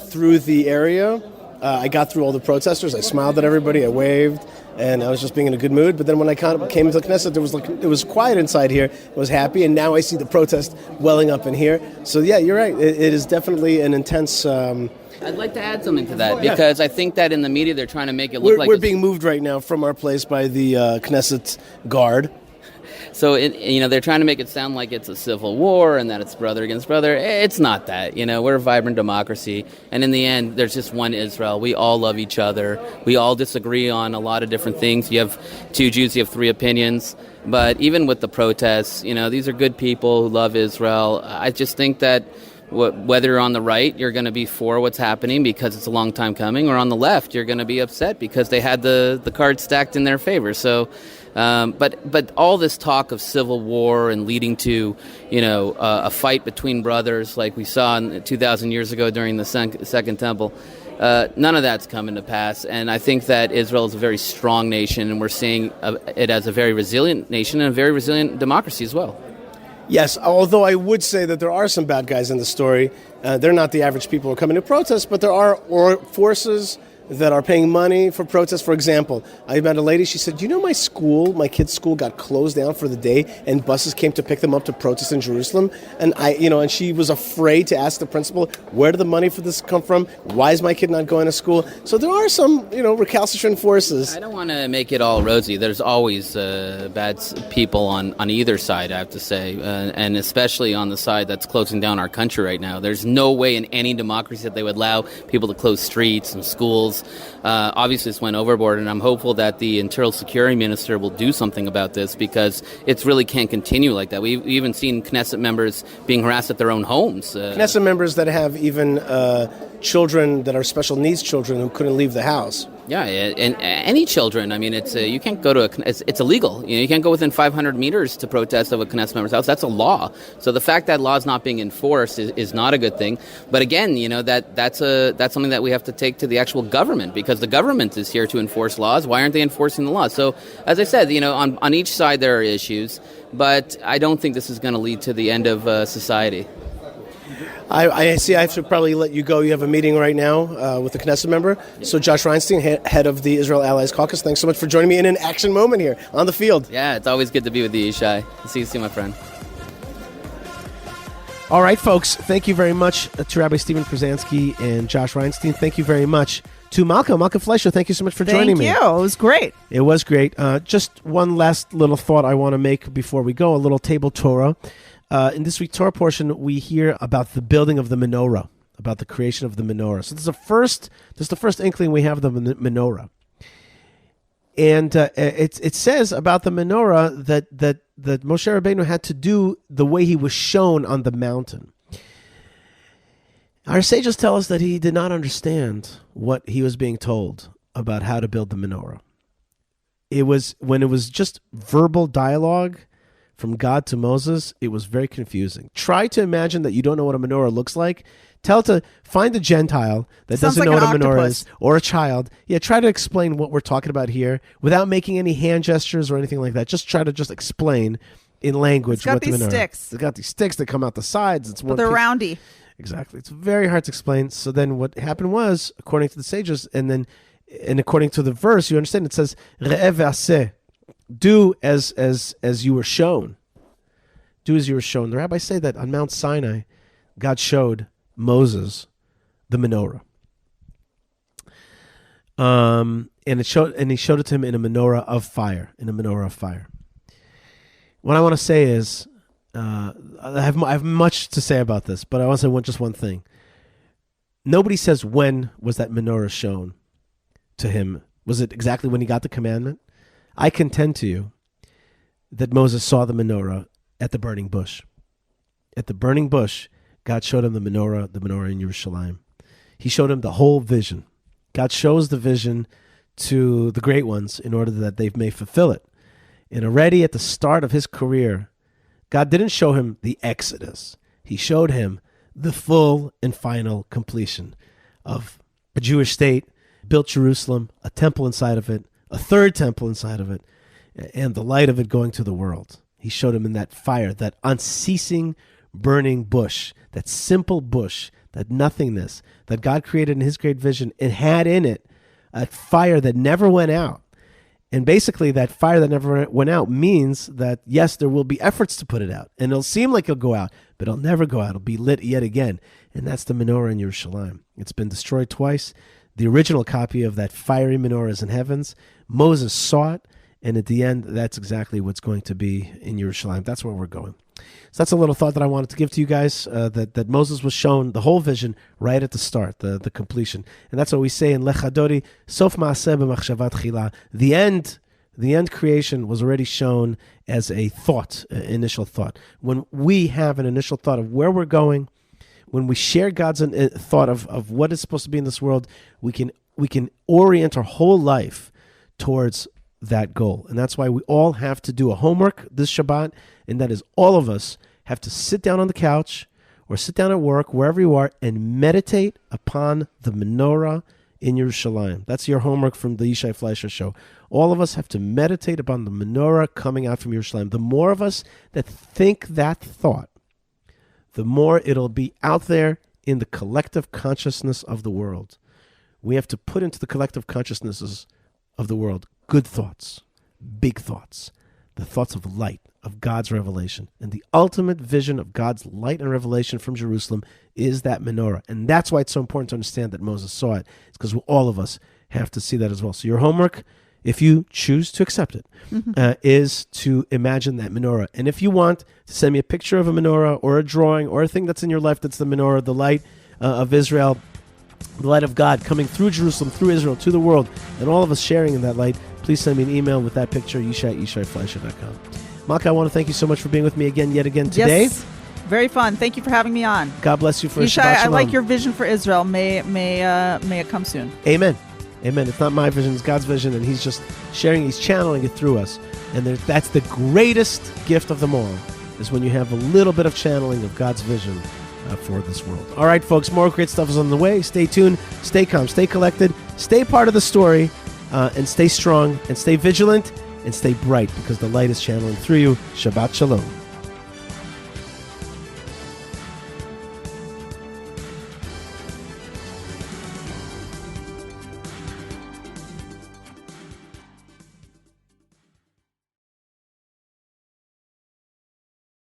through the area, I got through all the protesters. I smiled at everybody, I waved, and I was just being in a good mood. But then when I came to the Knesset, it was quiet inside here. I was happy, and now I see the protest welling up in here. So yeah, you're right. It is definitely an intense. I'd like to add something to that because I think that in the media they're trying to make it look like we're being moved right now from our place by the Knesset guard. So they're trying to make it sound like it's a civil war and that it's brother against brother. It's not that. You know, we're a vibrant democracy, and in the end, there's just one Israel. We all love each other. We all disagree on a lot of different things. You have 2 Jews, you have 3 opinions. But even with the protests, you know, these are good people who love Israel. I just think that whether you're on the right, you're going to be for what's happening because it's a long time coming, or on the left, you're going to be upset because they had the cards stacked in their favor. So, but all this talk of civil war and leading to, you know, a fight between brothers like we saw 2,000 years ago during the Second Temple, none of that's coming to pass. And I think that Israel is a very strong nation, and we're seeing it as a very resilient nation and a very resilient democracy as well. Yes, although I would say that there are some bad guys in the story. They're not the average people who are coming to protest, but there are forces that are paying money for protests. For example, I met a lady, she said, you know, my kid's school got closed down for the day and buses came to pick them up to protest in Jerusalem. And and she was afraid to ask the principal, where did the money for this come from? Why is my kid not going to school? So there are some, recalcitrant forces. I don't want to make it all rosy. There's always bad people on either side, I have to say, and especially on the side that's closing down our country right now. There's no way in any democracy that they would allow people to close streets and schools. Obviously, this went overboard, and I'm hopeful that the Internal Security Minister will do something about this because it really can't continue like that. We've even seen Knesset members being harassed at their own homes. Knesset members that have even children that are special needs children who couldn't leave the house. Yeah, and any children. I mean, you can't go to it's illegal. You can't go within 500 meters to protest of a Knesset member's house. That's a law. So the fact that law is not being enforced is not a good thing. But again, that's something that we have to take to the actual government because the government is here to enforce laws. Why aren't they enforcing the laws? So as I said, on each side there are issues, but I don't think this is going to lead to the end of society. I see. I should probably let you go. You have a meeting right now with the Knesset member. So Josh Reinstein, head of the Israel Allies Caucus, thanks so much for joining me in an action moment here on the field. Yeah, it's always good to be with you, Yishai. See you, my friend. All right, folks. Thank you very much to Rabbi Stephen Przansky and Josh Reinstein. Thank you very much to Malka Fleisher. Thank you so much for joining me. Thank you. It was great. It was great. Just one last little thought I want to make before we go, a little table Torah. In this week's Torah portion, we hear about the building of the menorah, about the creation of the menorah. So this is the first inkling we have of the menorah. And it says about the menorah that Moshe Rabbeinu had to do the way he was shown on the mountain. Our sages tell us that he did not understand what he was being told about how to build the menorah. When it was just verbal dialogue from God to Moses, it was very confusing. Try to imagine that you don't know what a menorah looks like. Find a Gentile that Sounds doesn't like know what an a menorah octopus. is, or a child. Yeah, try to explain what we're talking about here without making any hand gestures or anything like that. Just try to explain in language It's got what the these menorah. sticks. It's got these sticks that come out the sides. It's But one they're piece. roundy. Exactly. It's very hard to explain. So then what happened was, according to the sages, and according to the verse, you understand, it says, Re'eh ve'aseh, do as you were shown. Do as you were shown. The rabbis say that on Mount Sinai, God showed Moses the menorah. And he showed it to him in a menorah of fire. What I want to say is, I have much to say about this, but I want to say just one thing. Nobody says when was that menorah shown to him. Was it exactly when he got the commandment? I contend to you that Moses saw the menorah at the burning bush. At the burning bush, God showed him the menorah in Yerushalayim. He showed him the whole vision. God shows the vision to the great ones in order that they may fulfill it. And already at the start of his career, God didn't show him the Exodus. He showed him the full and final completion of a Jewish state, built Jerusalem, a temple inside of it, a third temple inside of it, and the light of it going to the world. He showed him in that fire, that unceasing burning bush, that simple bush, that nothingness that God created in his great vision. It had in it a fire that never went out. And basically that fire that never went out means that, yes, there will be efforts to put it out. And it'll seem like it'll go out, but it'll never go out. It'll be lit yet again. And that's the menorah in Yerushalayim. It's been destroyed twice. The original copy of that fiery menorah is in heavens. Moses saw it. And at the end, that's exactly what's going to be in Yerushalayim. That's where we're going. So that's a little thought that I wanted to give to you guys, that Moses was shown the whole vision right at the start, the completion. And that's what we say in Lech Hadori, Sof Ma'aseh b'machshavat chila. The end creation was already shown as a thought, initial thought. When we have an initial thought of where we're going, when we share God's thought of what is supposed to be in this world, we can orient our whole life towards that goal. And that's why we all have to do a homework this Shabbat, and that is all of us have to sit down on the couch or sit down at work, wherever you are, and meditate upon the menorah in Yerushalayim. That's your homework from the Yishai Fleisher show. All of us have to meditate upon the menorah coming out from Yerushalayim. The more of us that think that thought, the more it'll be out there in the collective consciousness of the world. We have to put into the collective consciousnesses of the world good thoughts, big thoughts, the thoughts of light, of God's revelation. And the ultimate vision of God's light and revelation from Jerusalem is that menorah. And that's why it's so important to understand that Moses saw it. It's because all of us have to see that as well. So your homework, if you choose to accept it, is to imagine that menorah. And if you want to send me a picture of a menorah or a drawing or a thing that's in your life that's the menorah, the light of Israel, the light of God coming through Jerusalem, through Israel, to the world, and all of us sharing in that light, please send me an email with that picture, yishai@yishaifleisher.com. Malka, I want to thank you so much for being with me yet again today. Yes, very fun. Thank you for having me on. God bless you for Yishai, Shabbat I Shalom. like your vision for Israel. May it come soon. Amen. Amen. It's not my vision, it's God's vision, and he's just sharing, he's channeling it through us. And that's the greatest gift of them all, is when you have a little bit of channeling of God's vision for this world. All right, folks, more great stuff is on the way. Stay tuned, stay calm, stay collected, stay part of the story, and stay strong, and stay vigilant, and stay bright, because the light is channeling through you. Shabbat Shalom.